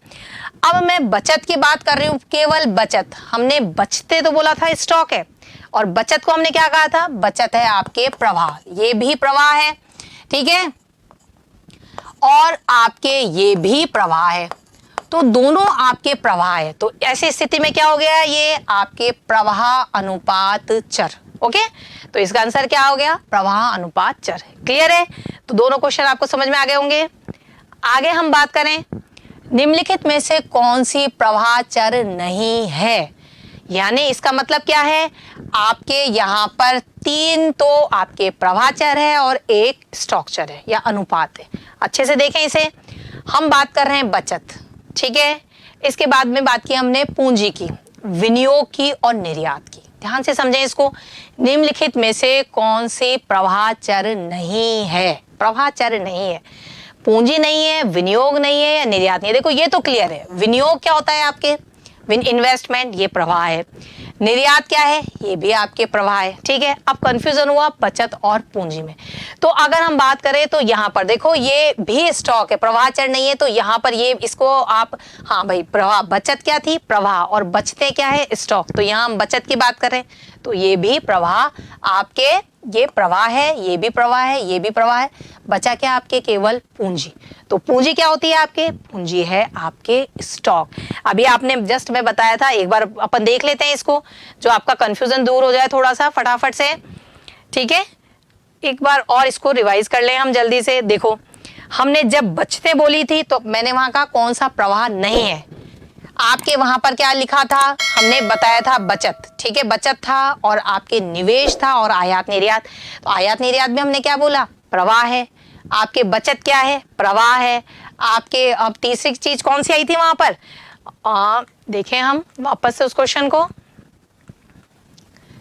अब मैं बचत की बात कर रही हूँ, केवल बचत, हमने बचते तो बोला था स्टॉक है, और बचत को हमने क्या कहा था, बचत है आपके प्रवाह, ये भी प्रवाह है। ठीक है, और आपके ये भी प्रवाह है, तो दोनों आपके प्रवाह है। तो ऐसी स्थिति में क्या हो गया, ये आपके प्रवाह अनुपात चर। ओके, तो इसका आंसर क्या हो गया, प्रवाह अनुपात चर। क्लियर है, तो दोनों क्वेश्चन आपको समझ में आ गए होंगे। आगे हम बात करें, निम्नलिखित में से कौन सी प्रवाह चर नहीं है, यानी इसका मतलब क्या है, आपके यहाँ पर तीन तो आपके प्रवाह चर है और एक स्टॉक चर है या अनुपात है। अच्छे से देखें इसे, हम बात कर रहे हैं बचत। ठीक है, इसके बाद में बात की हमने पूंजी की, विनियोग की और निर्यात की। ध्यान से समझें इसको, निम्नलिखित में से कौन सी प्रवाह चर नहीं है, प्रवाह चर नहीं है, पूंजी नहीं है, विनियोग नहीं है या निर्यात नहीं है। देखो ये तो क्लियर है, विनियोग क्या होता है आपके, इन्वेस्टमेंट, ये प्रवाह है। निर्यात क्या है, ये भी आपके प्रवाह है। ठीक है, अब कंफ्यूजन हुआ बचत और पूंजी में। तो अगर हम बात करें तो यहाँ पर देखो ये भी स्टॉक है, प्रवाह चर नहीं है, तो यहाँ पर ये इसको आप, हाँ भाई प्रवाह, बचत क्या थी, प्रवाह, और बचते क्या है, स्टॉक। तो यहाँ हम बचत की बात करें तो ये भी प्रवाह आपके, ये प्रवाह है, ये भी प्रवाह है, ये भी प्रवाह है। बचा क्या आपके, केवल पूंजी। तो पूंजी क्या होती है आपके, पूंजी है आपके स्टॉक। अभी आपने जस्ट मैं बताया था, एक बार अपन देख लेते हैं इसको, जो आपका कंफ्यूजन दूर हो जाए थोड़ा सा फटाफट से। ठीक है, एक बार और इसको रिवाइज कर लें हम जल्दी से। देखो हमने जब बचते बोली थी तो मैंने वहां कहा कौन सा प्रवाह नहीं है, आपके वहां पर क्या लिखा था, हमने बताया था बचत। ठीक है, बचत था, और आपके निवेश था, और आयात निर्यात। तो आयात निर्यात में हमने क्या बोला, प्रवाह है। आपके बचत क्या है, प्रवाह है आपके। अब तीसरी चीज कौन सी आई थी वहां पर, देखें हम वापस से उस क्वेश्चन को।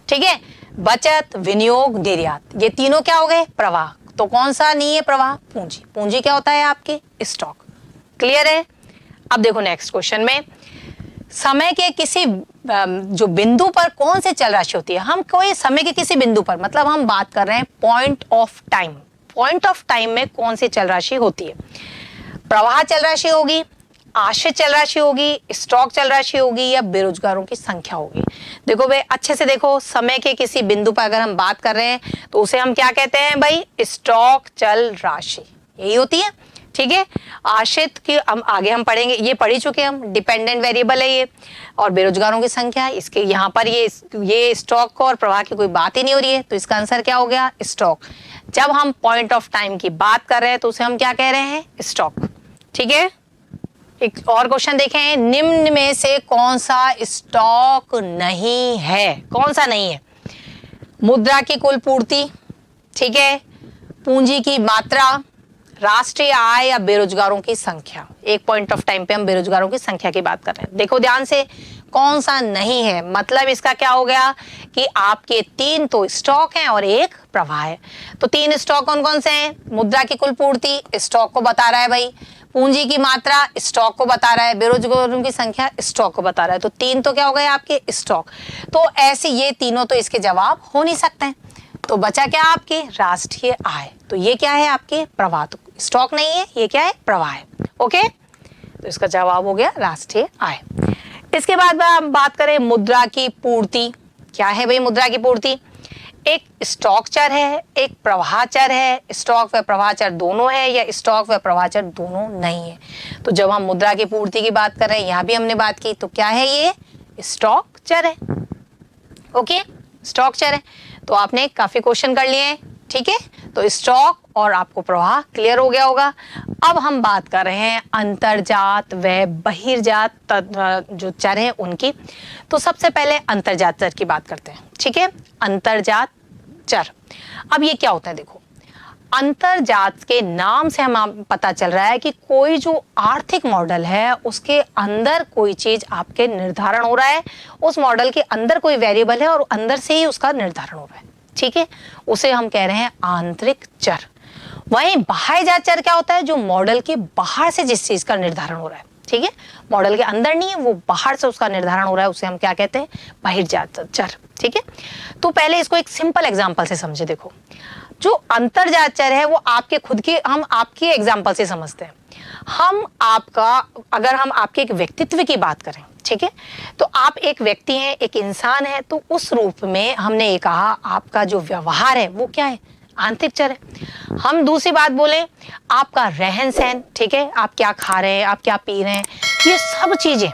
ठीक है, बचत, विनियोग, निर्यात, ये तीनों क्या हो गए, प्रवाह। तो कौन सा नहीं है प्रवाह, पूंजी। पूंजी क्या होता है आपके, स्टॉक। क्लियर है। अब देखो नेक्स्ट क्वेश्चन में, समय के किसी जो बिंदु पर कौन सी चल राशि होती है। हम कोई समय के किसी बिंदु पर, मतलब हम बात कर रहे हैं point of time. Point of time में कौन सी चल राशि होती है, प्रवाह चल राशि होगी, आश्रित चल राशि होगी, स्टॉक चल राशि होगी, या बेरोजगारों की संख्या होगी। देखो भाई अच्छे से देखो, समय के किसी बिंदु पर अगर हम बात कर रहे हैं तो उसे हम क्या कहते हैं भाई, स्टॉक चल राशि, यही होती है। ठीक है, आश्रित की हम आगे हम पढ़ेंगे, ये पढ़ ही चुके हम, डिपेंडेंट वेरिएबल है ये, और बेरोजगारों की संख्या, इसके यहाँ पर ये स्टॉक को और प्रवाह की कोई बात ही नहीं हो रही है, तो इसका आंसर क्या हो गया, स्टॉक। जब हम पॉइंट ऑफ टाइम की बात कर रहे हैं तो उसे हम क्या कह रहे हैं, स्टॉक। ठीक है, एक और क्वेश्चन देखें, निम्न में से कौन सा स्टॉक नहीं है, कौन सा नहीं है, मुद्रा की कुल पूर्ति, ठीक है, पूंजी की मात्रा, राष्ट्रीय आय, या बेरोजगारों की संख्या। एक पॉइंट ऑफ टाइम पे हम बेरोजगारों की संख्या की बात कर रहे हैं। देखो ध्यान से, कौन सा नहीं है, मतलब इसका क्या हो गया कि आपके 3 तो स्टॉक हैं और एक प्रवाह है। तो 3 स्टॉक कौन कौन से हैं, मुद्रा की कुल पूर्ति, स्टॉक को बता रहा है भाई, पूंजी की मात्रा, स्टॉक को बता रहा है, बेरोजगारों की संख्या, स्टॉक को बता रहा है। तो 3 तो क्या हो गए आपके, स्टॉक। तो ऐसे ये तीनों तो इसके जवाब हो नहीं सकते हैं। तो बचा क्या आपके, राष्ट्रीय आय। तो ये क्या है आपके, प्रवाह। तो स्टॉक नहीं है, ये क्या है, प्रवाह है। ओके, तो इसका जवाब हो गया राष्ट्रीय आय। इसके बाद हम बात करें मुद्रा की पूर्ति। क्या है भाई मुद्रा की पूर्ति, एक स्टॉक चर है, एक प्रवाह चर है। स्टॉक व प्रवाह चर दोनों है, या स्टॉक व प्रवाह चर दोनों नहीं है। तो जब हम मुद्रा की पूर्ति की बात कर रहे हैं, यहाँ भी हमने बात की, तो क्या है, ये स्टॉक चर है। ओके, स्टॉक चर है। तो आपने काफी क्वेश्चन कर लिए हैं। ठीक है, तो स्टॉक और आपको प्रवाह क्लियर हो गया होगा। अब हम बात कर रहे हैं अंतर्जात व बहिर्जात जो चर हैं उनकी। तो सबसे पहले अंतर्जात चर की बात करते हैं। ठीक है, अंतर्जात चर। अब ये क्या होता है, देखो अंतर्जात के नाम से हम पता चल रहा है कि कोई जो आर्थिक मॉडल है उसके अंदर कोई चीज आपके निर्धारण हो रहा है, उस मॉडल के अंदर कोई वेरिएबल है और अंदर से ही उसका निर्धारण हो रहा है। ठीक है, उसे हम कह रहे हैं आंतरिक चर। वहीं बाह्यजात चर क्या होता है, जो मॉडल के बाहर से जिस चीज का निर्धारण हो रहा है। ठीक है, मॉडल के अंदर नहीं है, वो बाहर से उसका निर्धारण हो रहा है, उसे हम क्या कहते हैं, बाहिर्जात चर। ठीक है, तो पहले इसको एक सिंपल एग्जांपल से समझे। देखो जो अंतर्जात चर है वो आपके खुद के, हम आपके एग्जांपल से समझते हैं। हम आपका, अगर हम आपके एक व्यक्तित्व की बात करें, ठीक है, तो आप एक व्यक्ति हैं, एक इंसान है, तो उस रूप में हमने ये कहा आपका जो व्यवहार है वो क्या है, आंतरिक चर है। हम दूसरी बात बोले, आपका रहन सहन, ठीक है, आप क्या खा रहे हैं, आप क्या पी रहे हैं, ये सब चीजें,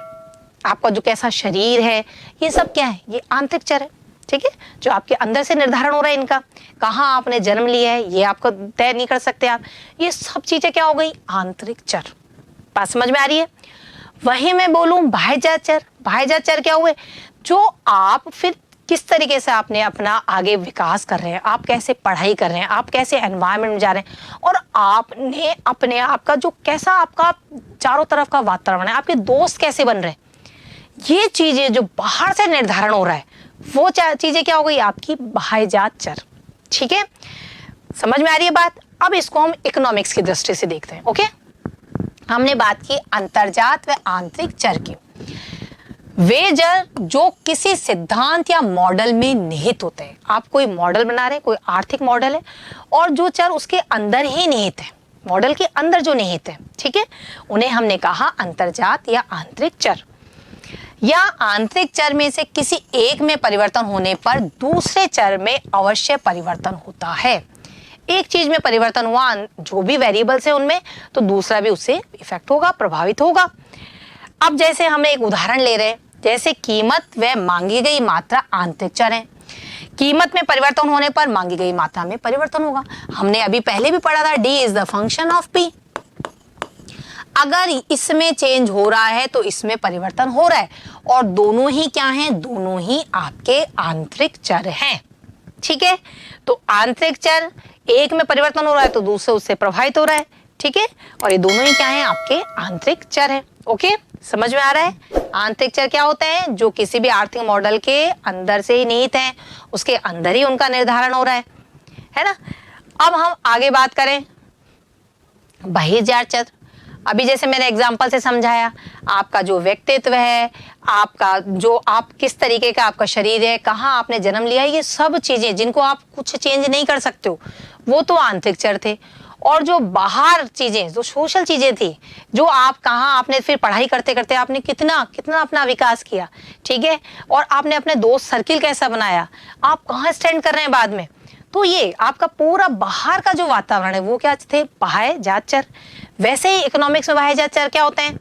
आपका जो कैसा शरीर है, ये सब क्या है, ये आंतरिक चर है। ठीक है, जो आपके अंदर से निर्धारण हो रहा है इनका, कहाँ आपने जन्म लिया है ये आपको तय नहीं कर सकते आप, ये सब चीजें क्या हो गई, आंतरिक चर। बात समझ में आ रही है। वही मैं बोलूं बाह्यजात चर। बाह्यजात चर क्या हुए, जो आप फिर किस तरीके से आपने अपना आगे विकास कर रहे हैं, आप कैसे पढ़ाई कर रहे हैं, आप कैसे एनवायरनमेंट में जा रहे हैं, और आपने अपने आप का जो कैसा आपका चारों तरफ का वातावरण है, आपके दोस्त कैसे बन रहे हैं, ये चीजें जो बाहर से निर्धारण हो रहा है, वो चीजें क्या हो गई, आपकी बाह्यजात चर। ठीक है, समझ में आ रही है बात। अब इसको हम इकोनॉमिक्स की दृष्टि से देखते हैं। ओके, हमने बात की अंतर्जात व आंतरिक चर की। वे चर जो किसी सिद्धांत या मॉडल में निहित होते हैं। आप कोई मॉडल बना रहे हैं, कोई आर्थिक मॉडल है, और जो चर उसके अंदर ही निहित है, मॉडल के अंदर जो निहित है, ठीक है, उन्हें हमने कहा अंतर्जात या आंतरिक चर। या आंतरिक चर में से किसी एक में परिवर्तन होने पर दूसरे चर में अवश्य परिवर्तन होता है। एक चीज में परिवर्तन हुआ, जो भी वेरिएबल्स है उनमें, तो दूसरा भी उससे इफेक्ट होगा, प्रभावित होगा। अब जैसे हम एक उदाहरण ले रहे हैं, जैसे कीमत व मांगी गई मात्रा आंतरिक चर है। कीमत में परिवर्तन होने पर मांगी गई मात्रा में परिवर्तन होगा। हमने अभी पहले भी पढ़ा था, D is the function of P. अगर इसमें चेंज हो रहा है तो इसमें परिवर्तन हो रहा है, और दोनों ही क्या हैं? दोनों ही आपके आंतरिक चर हैं। ठीक है, तो आंतरिक चर, एक में परिवर्तन हो रहा है तो दूसरे उससे प्रभावित हो रहा है। ठीक है, और ये दोनों ही क्या हैं? आपके आंतरिक चर है। ओके, समझ में आ रहा है? आंतरिक चर क्या होता है? जो किसी भी आर्थिक मॉडल के अंदर से ही निहित है, उसके अंदर ही उनका निर्धारण हो रहा है ना। अब हम आगे बात करें बहिर्जात चर। अभी जैसे मैंने एग्जाम्पल से समझाया, आपका जो व्यक्तित्व है, आपका जो आप किस तरीके का आपका शरीर है, कहाँ आपने जन्म लिया है, ये सब चीजें जिनको आप कुछ चेंज नहीं कर सकते हो, वो तो आंतरिक चर थे। और जो बाहर चीजें, जो सोशल चीजें थी, जो आप कहाँ आपने फिर पढ़ाई करते करते आपने कितना कितना अपना विकास किया, ठीक है, और आपने अपने दोस्त सर्किल कैसा बनाया, आप कहाँ स्टैंड कर रहे हैं बाद में, तो ये आपका पूरा बाहर का जो वातावरण है वो क्या थे? बाह्य जात चर। वैसे ही इकोनॉमिक्स में बाह्य जात चर क्या होते हैं?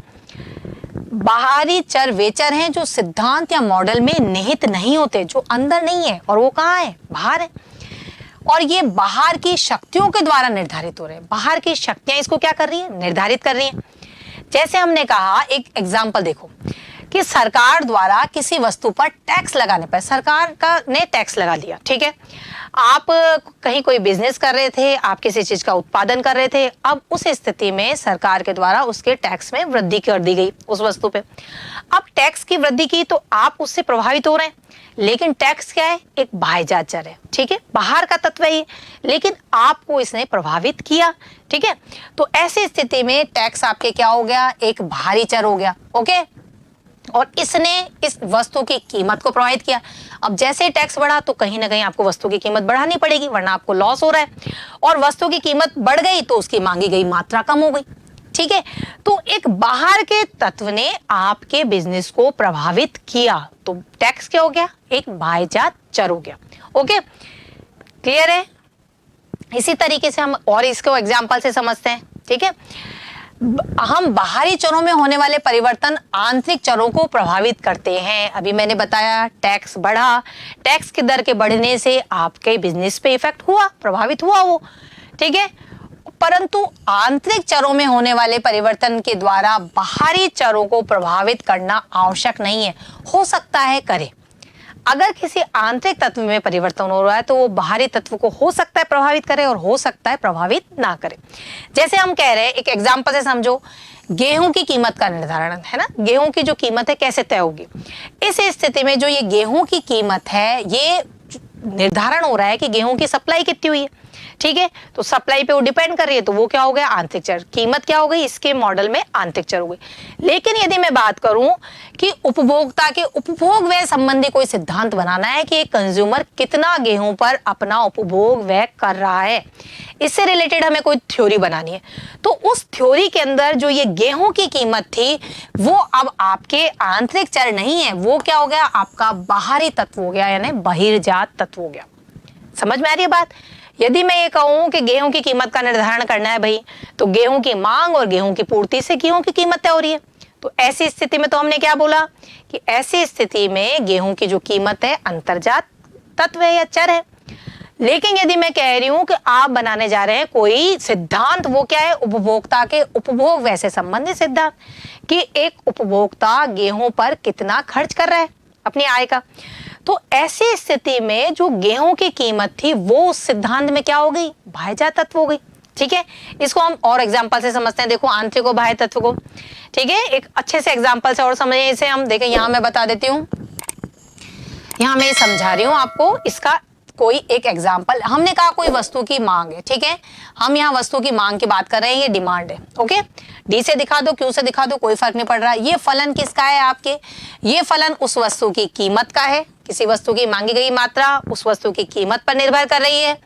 बाहरी चर वे चर हैं जो सिद्धांत या मॉडल में निहित नहीं होते, जो अंदर नहीं है, और वो कहाँ है? बाहर है। और ये बाहर की शक्तियों के द्वारा निर्धारित हो रहे हैं। बाहर की शक्तियां इसको क्या कर रही है? निर्धारित कर रही हैं। जैसे हमने कहा, एक एग्जाम्पल देखो कि सरकार द्वारा किसी वस्तु पर टैक्स लगाने पर, सरकार का ने टैक्स लगा दिया, ठीक है, आप कहीं कोई बिजनेस कर रहे थे, आप किसी चीज का उत्पादन कर रहे थे, अब उस स्थिति में सरकार के द्वारा उसके टैक्स में वृद्धि कर दी गई उस वस्तु पे। अब टैक्स की वृद्धि की तो आप उससे प्रभावित हो रहे हैं, लेकिन टैक्स क्या है? एक बाह्य जात चर है, ठीक है, बाहर का तत्व है, लेकिन आपको इसने प्रभावित किया, ठीक है। तो ऐसी स्थिति में टैक्स आपके क्या हो गया? एक बाहरी चर हो गया। ओके, और इसने इस वस्तु की कीमत को प्रभावित किया। अब जैसे ही टैक्स बढ़ा तो कहीं ना कहीं आपको वस्तु की कीमत बढ़ानी पड़ेगी, वरना आपको लॉस हो रहा है, और वस्तु की कीमत बढ़ गई तो उसकी मांगी गई मात्रा कम हो गई। ठीक है, तो एक बाहर के तत्व ने आपके बिजनेस को प्रभावित किया, तो टैक्स क्या हो गया? एक बाह्यजात चर हो गया। ओके, क्लियर है? इसी तरीके से हम और इसको एग्जांपल से समझते हैं। ठीक है, हम बाहरी चरों में होने वाले परिवर्तन आंतरिक चरों को प्रभावित करते हैं। अभी मैंने बताया, टैक्स बढ़ा, टैक्स की दर के बढ़ने से आपके बिजनेस पे इफेक्ट हुआ, प्रभावित हुआ वो, ठीक है। परंतु आंतरिक चरों में होने वाले परिवर्तन के द्वारा बाहरी चरों को प्रभावित करना आवश्यक नहीं है, हो सकता है करे। अगर किसी आंतरिक तत्व में परिवर्तन हो रहा है तो वो बाहरी तत्व को हो सकता है प्रभावित करे और हो सकता है प्रभावित ना करे। जैसे हम कह रहे हैं, एक एग्जांपल से समझो, गेहूं की कीमत का निर्धारण है ना, गेहूं की जो कीमत है कैसे तय होगी। इस स्थिति में जो ये गेहूं की कीमत है, ये निर्धारण हो रहा है कि गेहूं की सप्लाई कितनी हुई है, ठीक है, तो सप्लाई पे वो डिपेंड कर रही है, तो वो क्या हो गया? आंतरिक चर। कीमत क्या हो गई? इसके मॉडल में आंतरिक चर हो गई। लेकिन यदि मैं बात करूं कि उपभोक्ता के उपभोग व्यय संबंधी कोई सिद्धांत बनाना है कि एक कंज्यूमर कितना गेहूं पर अपना उपभोग व्यय कर रहा है, इससे रिलेटेड हमें कोई थ्योरी बनानी है, तो उस थ्योरी के अंदर जो ये गेहूं की कीमत थी वो अब आपके आंतरिक चर नहीं है, वो क्या हो गया? आपका बाहरी तत्व हो गया, यानी बहिर्जात तत्व हो गया। समझ में आ रही है बात? यदि मैं ये कहूं कि गेहूं की कीमत का निर्धारण करना है भाई, तो गेहूं की मांग और गेहूं की पूर्ति से गेहूं की कीमत तय हो रही है, तो ऐसी स्थिति में तो हमने क्या बोला कि ऐसी स्थिति में गेहूं की जो कीमत है अंतर्जात तत्व है या चर है। लेकिन यदि मैं कह रही हूं कि आप बनाने जा रहे हैं कोई सिद्धांत, वो क्या है? उपभोक्ता के उपभोग व्यय से संबंधित सिद्धांत, कि एक उपभोक्ता गेहूं पर कितना खर्च कर रहा है अपनी आय का, तो ऐसी स्थिति में जो गेहूं की कीमत थी वो उस सिद्धांत में क्या हो गई? बाह्यजात तत्व हो गई। ठीक है, इसको हम और एग्जांपल से समझते हैं। देखो आंतरिक और बाह्य तत्व को, ठीक है, एक अच्छे से एग्जांपल से और समझिए इसे हम। देखें, यहां मैं बता देती हूँ, यहां मैं समझा रही हूँ आपको इसका कोई एक एग्जाम्पल। हमने कहा कोई वस्तु की मांग है, ठीक है, हम यहाँ वस्तु की मांग की बात कर रहे हैं, ये डिमांड है। ओके, डी से दिखा दो, क्यू से दिखा दो, कोई फर्क नहीं पड़ रहा। ये फलन किसका है आपके, ये फलन उस वस्तु की कीमत का है। किसी वस्तु की मांगी गई मात्रा उस वस्तु की कीमत पर निर्भर कर रही है,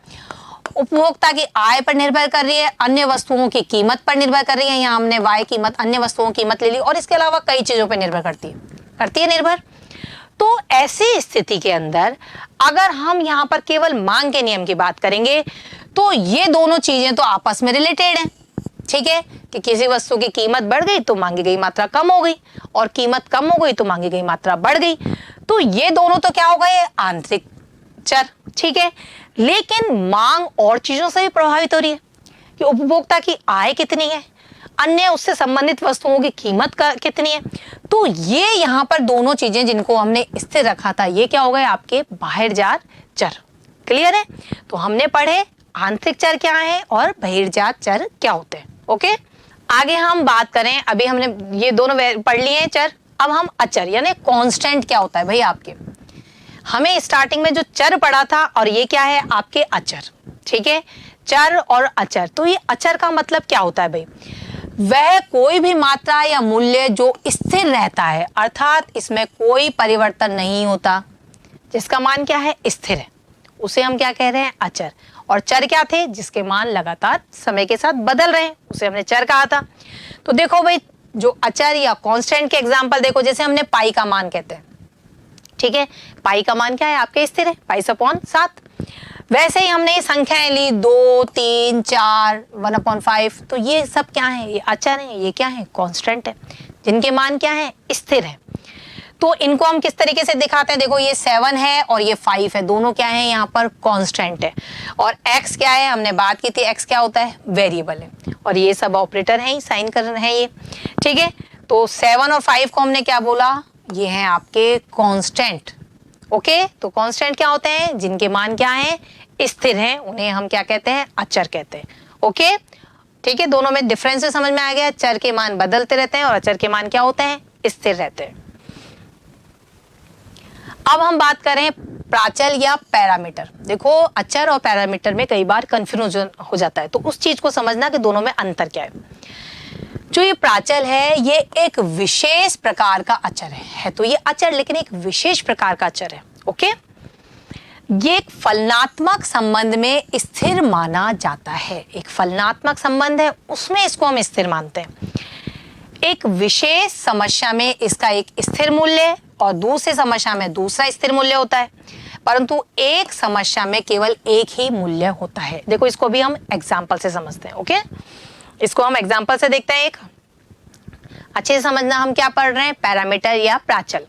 उपभोक्ता की आय पर निर्भर कर रही है, अन्य वस्तुओं की कीमत पर निर्भर कर रही है। यहाँ हमने वाई कीमत, अन्य वस्तुओं की कीमत ले ली, और इसके अलावा कई चीजों पर निर्भर करती है निर्भर। तो ऐसी स्थिति के अंदर अगर हम यहाँ पर केवल मांग के नियम की बात करेंगे तो ये दोनों चीजें तो आपस में रिलेटेड हैं, ठीक है, कि किसी वस्तु की कीमत बढ़ गई तो मांगी गई मात्रा कम हो गई, और कीमत कम हो गई तो मांगी गई मात्रा बढ़ गई। तो ये दोनों तो क्या हो गए, आंतरिक चर, ठीक है। लेकिन मांग और चीजों से भी प्रभावित हो रही है कि उपभोक्ता की आय कितनी है, अन्य उससे संबंधित वस्तुओं की कीमत कितनी है। तो ये यहाँ पर दोनों चीजें जिनको हमने स्थिर रखा था, ये क्या हो गए आपके बाहिर्जात चर। क्लियर है? तो हमने पढ़े आंतरिक चर क्या है और बहिर्जात चर क्या होते हैं। ओके, आगे हम बात करें, अभी हमने ये दोनों पढ़ लिए हैं चर, अब हम अचर यानी कांस्टेंट क्या होता है भाई आपके। हमें स्टार्टिंग में जो चर पढ़ा था, और ये क्या है आपके अचर, ठीक है, चर और अचर। तो ये अचर का मतलब क्या होता है भाई, वह कोई भी मात्रा या मूल्य जो स्थिर रहता है, अर्थात इसमें कोई परिवर्तन नहीं होता, जिसका मान क्या है स्थिर है, उसे हम क्या कह रहे हैं अचर। और चर क्या थे, जिसके मान लगातार समय के साथ बदल रहे हैं, उसे हमने चर कहा था। तो देखो भाई, जो अचर या कांस्टेंट के एग्जांपल देखो, जैसे हमने पाई का मान कहते हैं, ठीक है, पाई का मान क्या है आपके स्थिर है, पाई अपॉन 7। वैसे ही हमने ये संख्याएं ली 2, 3, 4, 1/5, तो ये सब क्या है, ये अचर है, ये क्या है कांस्टेंट है, जिनके मान क्या है स्थिर है। तो इनको हम किस तरीके से दिखाते हैं, देखो ये 7 है और ये 5 है, दोनों क्या है यहाँ पर कांस्टेंट है। और x क्या है, हमने बात की थी, x क्या होता है वेरिएबल है, और ये सब ऑपरेटर है, साइन कर रहे हैं ये, ठीक है। तो 7 और 5 को हमने क्या बोला, ये है आपके कांस्टेंट। ओके, तो कांस्टेंट क्या होते हैं, जिनके मान क्या है स्थिर हैं, उन्हें हम क्या कहते हैं अचर कहते हैं। ओके, ठीक है, दोनों में डिफरेंस समझ में आ गया। चर के मान बदलते रहते हैं और अचर के मान क्या होते हैं स्थिर रहते हैं। अब हम बात करें प्राचल या पैरामीटर। देखो अचर और पैरामीटर में कई बार कंफ्यूजन हो जाता है, तो उस चीज को समझना कि दोनों में अंतर क्या है। जो ये प्राचल है ये एक विशेष प्रकार का अचर है तो ये अचर लेकिन एक विशेष प्रकार का अचर है। ओके, ये एक फलनात्मक संबंध में स्थिर माना जाता है। एक फलनात्मक संबंध है उसमें इसको हम स्थिर मानते हैं। एक विशेष समस्या में इसका एक स्थिर मूल्य और दूसरी समस्या में दूसरा स्थिर मूल्य होता है, परंतु एक समस्या में केवल एक ही मूल्य होता है। देखो इसको भी हम एग्जाम्पल से समझते हैं। ओके, इसको हम एग्जाम्पल से देखते हैं। एक अच्छे से समझना हम क्या पढ़ रहे हैं, पैरामीटर या प्राचल।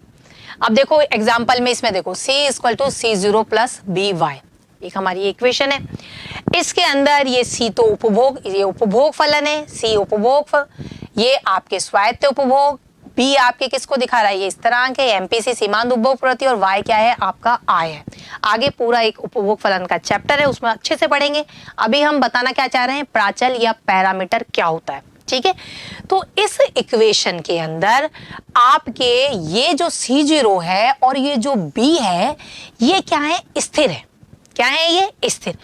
अब देखो एग्जाम्पल में इसमें देखो c = C0 + by, एक हमारी इक्वेशन है। इसके अंदर ये c तो उपभोग, ये उपभोग फलन है, c उपभोग, ये आपके स्वायत्त उपभोग, b आपके किसको दिखा रहा है, ये स्थिरांक है, MPC सीमांत उपभोग प्रवृत्ति, और y क्या है आपका आय है। आगे पूरा एक उपभोग फलन का चैप्टर है, उसमें अच्छे से पढ़ेंगे। अभी हम बताना क्या चाह रहे हैं, प्राचल या पैरामीटर क्या होता है। ठीक है, तो इस इक्वेशन के अंदर आपके ये जो C0 है और ये जो B है ये क्या है, स्थिर है। क्या है ये, स्थिर।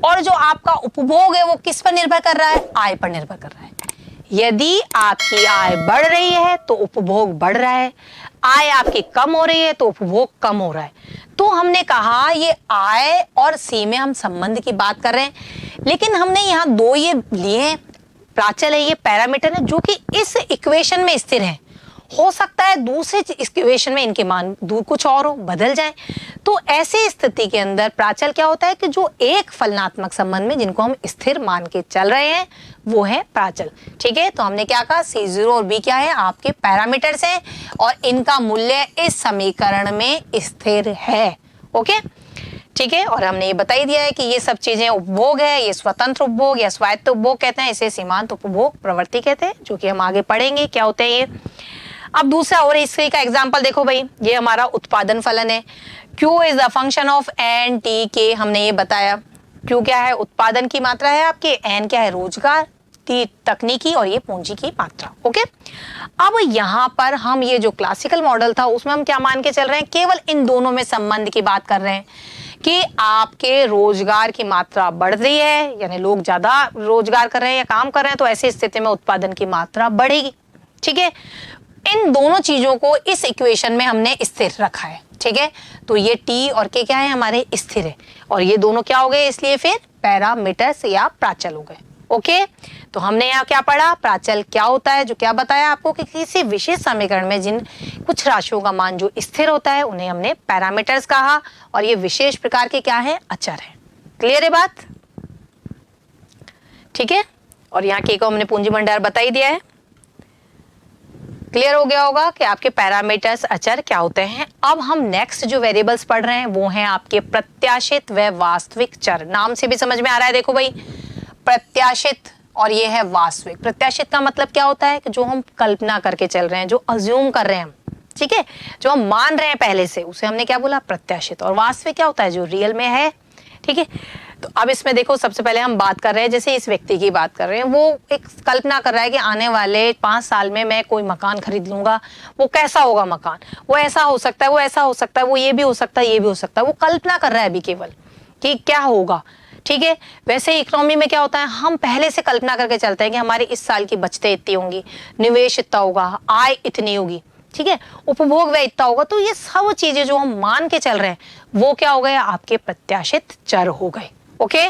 और जो आपका उपभोग है वो किस पर निर्भर कर रहा है, आय पर निर्भर कर रहा है। यदि आपकी आय बढ़ रही है तो उपभोग बढ़ रहा है, आय आपकी कम हो रही है तो उपभोग कम हो रहा है। तो हमने कहा ये आय और C में हम संबंध की बात कर रहे हैं, लेकिन हमने यहाँ दो ये लिए हैं, प्राचल है, ये पैरामीटर है, जो कि इस इक्वेशन में स्थिर है। हो सकता है दूसरे इक्वेशन में इनके मान दूर कुछ और हो, बदल जाए। तो ऐसी स्थिति के अंदर प्राचल क्या होता है कि जो एक फलनात्मक संबंध में जिनको हम स्थिर मान के चल रहे हैं वो है प्राचल। ठीक है, तो हमने क्या कहा, C0 और B क्या है आपके पैरामीटर्स हैं और इनका मूल्य इस समीकरण में स्थिर है। ओके, ठीक है, और हमने ये बता ही दिया है कि ये सब चीजें उपभोग है, ये स्वतंत्र उपभोग या स्वायत्त उपभोग कहते हैं, इसे सीमांत उपभोग प्रवृत्ति कहते हैं, जो कि हम आगे पढ़ेंगे क्या होते हैं ये। अब दूसरा और इसका एग्जांपल देखो भाई, ये हमारा उत्पादन फलन है। Q is the function of N T K, हमने ये बताया। Q क्या है, उत्पादन की मात्रा है आपके, N क्या है, रोजगार, T तकनीकी, और ये पूंजी की मात्रा। ओके, अब यहाँ पर हम ये जो क्लासिकल मॉडल था उसमें हम क्या मान के चल रहे हैं, केवल इन दोनों में संबंध की बात कर रहे हैं कि आपके रोजगार की मात्रा बढ़ रही है, यानी लोग ज्यादा रोजगार कर रहे हैं या काम कर रहे हैं, तो ऐसी स्थिति में उत्पादन की मात्रा बढ़ेगी। ठीक है, इन दोनों चीजों को इस इक्वेशन में हमने स्थिर रखा है। ठीक है, तो ये टी और के क्या है, हमारे स्थिर है, और ये दोनों क्या हो गए, इसलिए फिर पैरामीटर्स या प्राचल हो गए। ओके, तो हमने यहाँ क्या पढ़ा, प्राचल क्या होता है, जो क्या बताया आपको कि किसी विशेष समीकरण में जिन कुछ राशियों का मान जो स्थिर होता है उन्हें हमने पैरामीटर्स कहा, और ये विशेष प्रकार के क्या है, अचर है। क्लियर है बात? ठीक है, और यहाँ के को हमने पूंजी भंडार बता ही दिया है। क्लियर हो गया होगा कि आपके पैरामीटर्स अचर क्या होते हैं। अब हम नेक्स्ट जो वेरिएबल्स पढ़ रहे हैं वो हैं आपके प्रत्याशित व वास्तविक चर। नाम से भी समझ में आ रहा है, देखो भाई, प्रत्याशित और ये है वास्तविक। प्रत्याशित का मतलब क्या होता है कि जो हम कल्पना करके चल रहे हैं, जो अज्यूम कर रहे हैं हम, ठीक है, जो हम मान रहे हैं पहले से, उसे हमने क्या बोला, प्रत्याशित। और वास्तविक क्या होता है, जो रियल में है। ठीक है, तो अब इसमें देखो, सबसे पहले हम बात कर रहे हैं, जैसे इस व्यक्ति की बात कर रहे हैं, वो एक कल्पना कर रहा है कि आने वाले 5 साल में मैं कोई मकान खरीद लूंगा। वो कैसा होगा मकान, वो ऐसा हो सकता है, वो ऐसा हो सकता है, वो ये भी हो सकता है, ये भी हो सकता है। वो कल्पना कर रहा है अभी केवल कि क्या होगा। ठीक है, वैसे इकोनॉमी में क्या होता है, हम पहले से कल्पना करके चलते हैं कि हमारे इस साल की बचतें इतनी होंगी, निवेश इतना होगा, आय इतनी होगी, ठीक है, उपभोग व्यय इतना होगा। तो ये सब चीजें जो हम मान के चल रहे हैं वो क्या हो गए, आपके प्रत्याशित चर हो गए। ओके,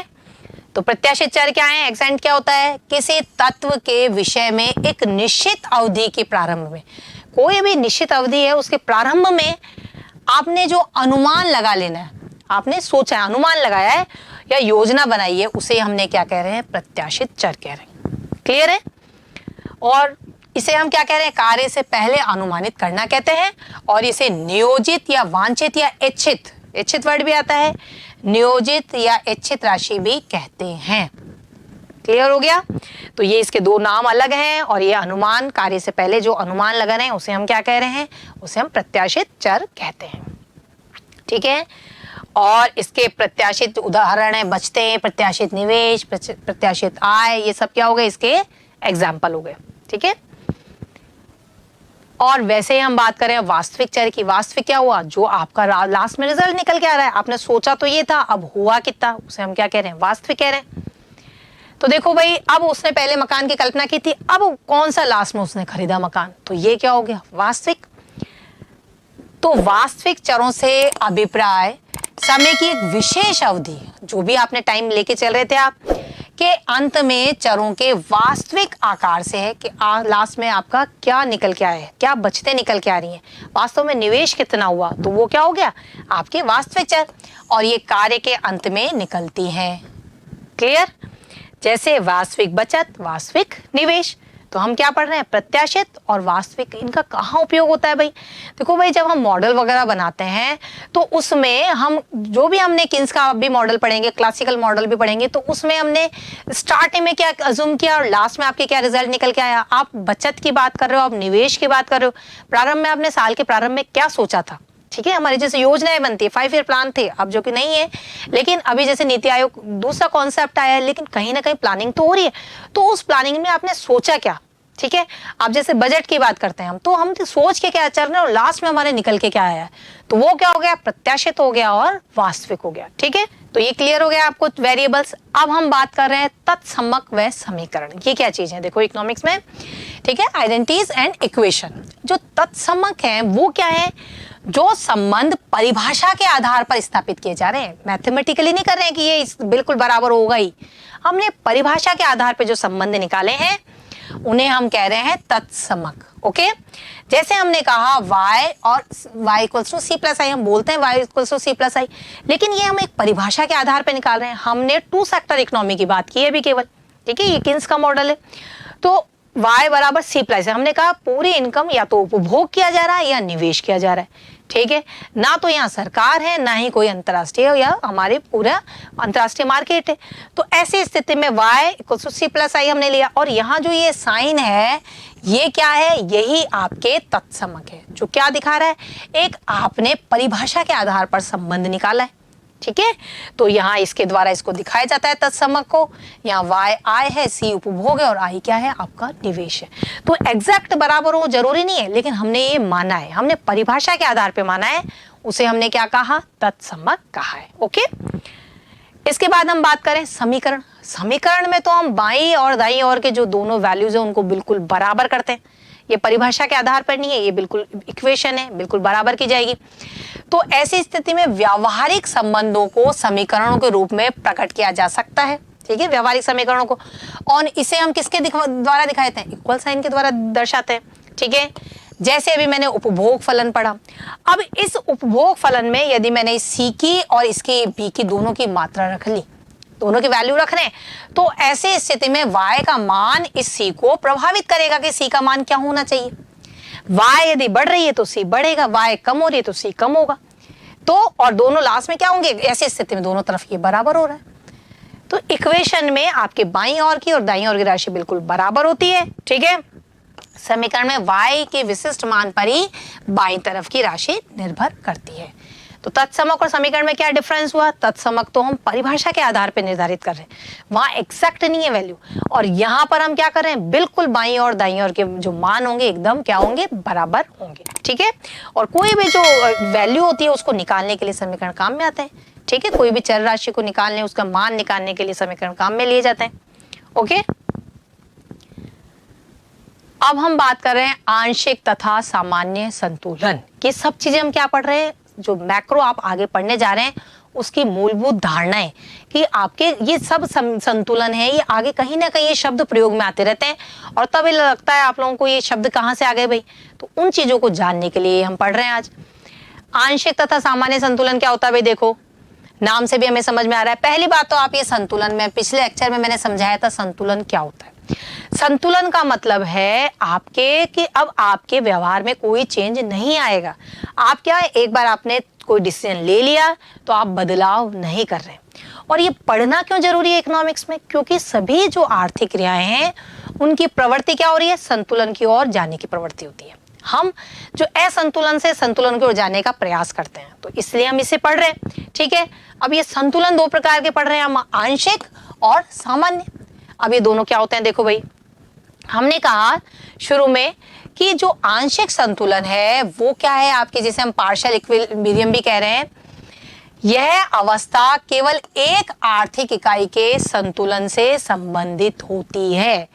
तो प्रत्याशित चर क्या है, एक्सेंट क्या होता है, किसी तत्व के विषय में एक निश्चित अवधि के प्रारंभ में, कोई भी निश्चित अवधि है उसके प्रारंभ में आपने जो अनुमान लगा लेना है, आपने सोचा है, अनुमान लगाया है या योजना बनाई है, उसे हमने क्या कह रहे हैं, प्रत्याशित चर कह रहे हैं। क्लियर है? और इसे हम क्या कह रहे हैं, कार्य से पहले अनुमानित करना कहते हैं, और इसे नियोजित या वांछित या इच्छित, इच्छित वर्ड भी आता है, नियोजित या इच्छित राशि भी कहते हैं। क्लियर हो गया? तो ये इसके दो नाम अलग हैं, और ये अनुमान, कार्य से पहले जो अनुमान लगा रहे हैं उसे हम क्या कह रहे हैं, उसे हम प्रत्याशित चर कहते हैं। ठीक है, और इसके प्रत्याशित उदाहरण है बचतें, प्रत्याशित निवेश, प्रत्याशित आय, ये सब क्या हो गए, इसके एग्जाम्पल हो गए। ठीक है, और वैसे ही हम बात करें वास्तविक चर की। वास्तविक क्या हुआ, जो आपका लास्ट में रिजल्ट निकल के आ रहा है, आपने सोचा तो ये था, अब हुआ कितना, उसे हम क्या कह रहे हैं, वास्तविक कह रहे हैं। तो देखो भाई, अब उसने पहले मकान की कल्पना की थी, अब कौन सा लास्ट में उसने खरीदा मकान, तो ये क्या हो गया, वास्तविक। तो वास्तविक चरों से अभिप्राय समय की एक विशेष अवधि, जो भी आपने टाइम लेके चल रहे थे आप, के अंत में चरों के वास्तविक आकार से है कि लास्ट में आपका क्या निकल के आया है, क्या बचते निकल के आ रही हैं, वास्तव में निवेश कितना हुआ, तो वो क्या हो गया, आपके वास्तविक चर, और ये कार्य के अंत में निकलती हैं। क्लियर? जैसे वास्तविक बचत, वास्तविक निवेश। तो हम क्या पढ़ रहे हैं, प्रत्याशित और वास्तविक, इनका कहाँ उपयोग होता है भाई। देखो भाई, जब हम मॉडल वगैरह बनाते हैं तो उसमें हम जो भी हमने किन्स का भी मॉडल पढ़ेंगे, क्लासिकल मॉडल भी पढ़ेंगे, तो उसमें हमने स्टार्टिंग में क्या अज्यूम किया और लास्ट में आपके क्या रिजल्ट निकल के आया। आप बचत की बात कर रहे हो, आप निवेश की बात कर रहे हो, प्रारंभ में आपने साल के प्रारंभ में क्या सोचा था। ठीक है, हमारी जैसे योजनाएं बनती है, 5 ईयर प्लान थे, अब जो कि नहीं है, लेकिन अभी जैसे नीति आयोग दूसरा कॉन्सेप्ट आया है, लेकिन कहीं ना कहीं प्लानिंग तो हो रही है। तो उस प्लानिंग में आपने सोचा क्या। ठीक है, आप जैसे बजट की बात करते हैं तो हम सोच के क्या चल रहे हैं और लास्ट में हमारे निकल के क्या आया है, तो वो क्या हो गया, प्रत्याशित हो गया और वास्तविक हो गया। ठीक है, तो ये क्लियर हो गया आपको वेरिएबल्स। अब हम बात कर रहे हैं तत्समक व समीकरण। ये क्या चीज है, देखो इकोनॉमिक्स में, ठीक है, आइडेंटिटीज एंड इक्वेशन। जो तत्समक है वो क्या है, जो संबंध परिभाषा के आधार पर स्थापित किए जा रहे हैं, मैथमेटिकली नहीं कर रहे हैं कि ये बिल्कुल बराबर होगा ही, हमने परिभाषा के आधार पर जो संबंध निकाले हैं उन्हें हम कह रहे हैं तत्समक। ओके, जैसे हमने कहा y और y equals to C plus I, हम बोलते हैं y equals to C plus I, लेकिन ये हम एक परिभाषा के आधार पर निकाल रहे हैं। हमने 2 सेक्टर इकोनॉमी की बात की है अभी केवल। ठीक है, ये किन्स का मॉडल है। तो y बराबर सी प्लस है, हमने कहा पूरी इनकम या तो उपभोग किया जा रहा है या निवेश किया जा रहा है। ठीक है, ना तो यहाँ सरकार है, ना ही कोई अंतर्राष्ट्रीय या हमारे पूरा अंतर्राष्ट्रीय मार्केट है। तो ऐसी स्थिति में y equal to C plus I हमने लिया, और यहाँ जो ये साइन है ये क्या है, यही आपके तत्समक है, जो क्या दिखा रहा है, एक आपने परिभाषा के आधार पर संबंध निकाला है। ठीक है, तो यहाँ इसके द्वारा इसको दिखाया जाता है तत्समक को। यहाँ वाई आय है, सी उपभोग है और आई क्या है, आपका निवेश है। तो एग्जैक्ट बराबर हो जरूरी नहीं है, लेकिन हमने ये माना है, हमने परिभाषा के आधार पे माना है, उसे हमने क्या कहा, तत्समक कहा है। ओके, इसके बाद हम बात करें समीकरण। समीकरण में तो हम बाईं और दाईं ओर के जो दोनों वैल्यूज है उनको बिल्कुल बराबर करते हैं। ये परिभाषा के आधार पर नहीं है, ये बिल्कुल इक्वेशन है, बिल्कुल बराबर की जाएगी। तो ऐसी स्थिति में व्यावहारिक संबंधों को समीकरणों के रूप में प्रकट किया जा सकता है। ठीक है, व्यावहारिक समीकरणों को, और इसे हम किसके द्वारा दिखाते हैं, इक्वल साइन के द्वारा दर्शाते हैं। ठीक है, जैसे अभी मैंने उपभोग फलन पढ़ा। अब इस उपभोग फलन में यदि मैंने सी की और इसकी बी की दोनों की मात्रा रख ली, दोनों की वैल्यू रख रहे हैं, तो ऐसी स्थिति में y का मान इस c को प्रभावित करेगा कि c का मान क्या होना चाहिए। y यदि बढ़ रही है तो c बढ़ेगा, y कम हो रही है तो c कम होगा। तो और दोनों लास्ट में क्या होंगे, ऐसी स्थिति में दोनों तरफ ये बराबर हो रहा है। तो इक्वेशन में आपके बाईं ओर की और दाईं ओर की राशि बिल्कुल बराबर होती है। ठीक है, समीकरण में y के विशिष्ट मान पर ही बाईं तरफ की राशि निर्भर करती है। तो तत्समक और समीकरण में क्या डिफरेंस हुआ, तत्समक तो हम परिभाषा के आधार पर निर्धारित कर रहे हैं, वहां एक्सैक्ट नहीं है वैल्यू, और यहां पर हम क्या कर रहे हैं, बिल्कुल बाईं और दाईं ओर के जो मान होंगे एकदम क्या होंगे, बराबर होंगे। ठीक है, और कोई भी जो वैल्यू होती है उसको निकालने के लिए समीकरण काम में आते हैं। ठीक है, कोई भी चर राशि को निकालने, उसका मान निकालने के लिए समीकरण काम में लिए जाते हैं। ओके, अब हम बात कर रहे हैं आंशिक तथा सामान्य संतुलन की। सब चीजें हम क्या पढ़ रहे हैं, जो मैक्रो आप आगे पढ़ने जा रहे हैं उसकी मूलभूत धारणाएं, कि आपके ये सब संतुलन है, ये आगे कहीं ना कहीं ये शब्द प्रयोग में आते रहते हैं, और तब ये लगता है आप लोगों को ये शब्द कहाँ से आ गए भाई। तो उन चीजों को जानने के लिए हम पढ़ रहे हैं आज। आंशिक तथा सामान्य संतुलन क्या होता है भाई, देखो नाम से भी हमें समझ में आ रहा है। पहली बात तो आप ये संतुलन में, पिछले लेक्चर में मैंने समझाया था संतुलन क्या होता है। संतुलन का मतलब है आपके कि अब आपके व्यवहार में कोई चेंज नहीं आएगा। आप क्या, एक बार आपने कोई डिसीजन ले लिया तो आप बदलाव नहीं कर रहे। और ये पढ़ना क्यों जरूरी है इकोनॉमिक्स में, क्योंकि सभी जो आर्थिक क्रियाएं हैं उनकी प्रवृत्ति क्या हो रही है, संतुलन की ओर जाने की प्रवृत्ति होती है। हम जो असंतुलन से संतुलन की ओर जाने का प्रयास करते हैं, तो इसलिए हम इसे पढ़ रहे हैं। ठीक है, अब ये संतुलन दो प्रकार के पढ़ रहे हैं हम, आंशिक और सामान्य। अब ये दोनों क्या होते हैं, देखो भाई, हमने कहा शुरू में कि जो आंशिक संतुलन है वो क्या है आपके, जिसे हम पार्शियल इक्विलिब्रियम भी कह रहे हैं, यह अवस्था केवल एक आर्थिक इकाई के संतुलन से संबंधित होती है।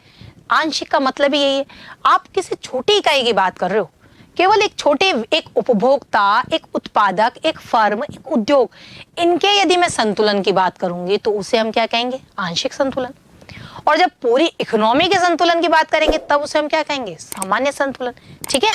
आंशिक का मतलब ही यही है, आप किसी छोटी इकाई की बात कर रहे हो, केवल एक छोटे, एक उपभोक्ता, एक उत्पादक, एक फर्म, एक उद्योग, इनके यदि मैं संतुलन की बात करूंगी तो उसे हम क्या कहेंगे, आंशिक संतुलन। और जब पूरी इकोनॉमी के संतुलन की बात करेंगे तब उसे हम क्या कहेंगे, सामान्य संतुलन। ठीक है,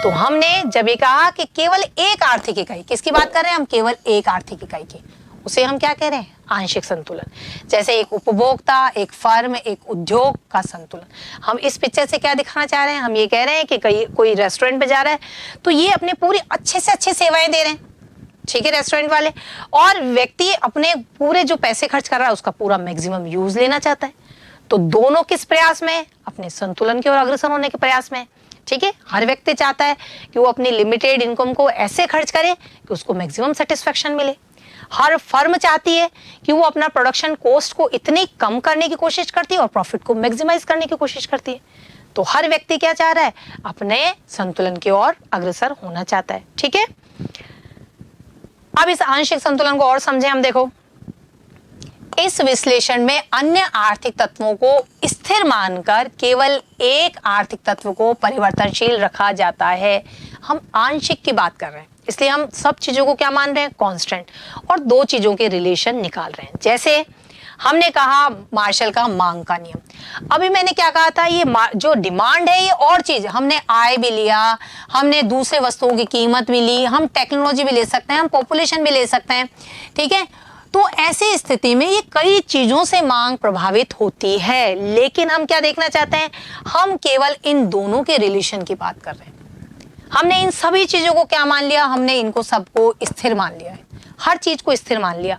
तो हमने जब ये कहा कि केवल एक आर्थिक इकाई, किसकी बात कर रहे हैं हम, केवल एक आर्थिक इकाई की, उसे हम क्या कह रहे हैं, आंशिक संतुलन। जैसे एक उपभोक्ता, एक फर्म, एक उद्योग का संतुलन। हम इस पिक्चर से क्या दिखाना चाह रहे हैं, हम ये कह रहे हैं कि कोई रेस्टोरेंट पे जा रहा है तो ये अपने पूरी अच्छे से अच्छी सेवाएं दे रहे हैं, ठीक है, रेस्टोरेंट वाले, और व्यक्ति अपने पूरे जो पैसे खर्च कर रहा है उसका पूरा मैक्सिमम यूज लेना चाहता है। तो दोनों किस प्रयास में, अपने संतुलन की ओर अग्रसर होने के प्रयास में। ठीक है, हर व्यक्ति चाहता है कि वो अपनी लिमिटेड इनकम को ऐसे खर्च करे कि उसको मैक्सिमम सेटिस्फेक्शन मिले। हर फर्म चाहती है कि वो अपना प्रोडक्शन कॉस्ट को इतनी कम करने की कोशिश करती है और प्रॉफिट को मैक्सिमाइज करने की कोशिश करती है। तो हर व्यक्ति क्या चाह रहा है, अपने संतुलन की ओर अग्रसर होना चाहता है। ठीक है, अब इस आंशिक संतुलन को और समझें हम। देखो, इस विश्लेषण में अन्य आर्थिक तत्वों को स्थिर मानकर केवल एक आर्थिक तत्व को परिवर्तनशील रखा जाता है। हम आंशिक की बात कर रहे हैं, इसलिए हम सब चीजों को क्या मान रहे हैं, कांस्टेंट, और दो चीजों के रिलेशन निकाल रहे हैं। जैसे हमने कहा मार्शल का मांग का नियम। अभी मैंने क्या कहा था, ये जो डिमांड है ये और चीज, हमने आय भी लिया, हमने दूसरे वस्तुओं की कीमत भी ली, हम टेक्नोलॉजी भी ले सकते हैं, हम पॉपुलेशन भी ले सकते हैं। ठीक है, तो ऐसी स्थिति में ये कई चीजों से मांग प्रभावित होती है, लेकिन हम क्या देखना चाहते हैं, हम केवल इन दोनों के रिलेशन की बात कर रहे हैं। हमने इन सभी चीजों को क्या मान लिया, हमने इनको सबको स्थिर मान लिया है, हर चीज को स्थिर मान लिया,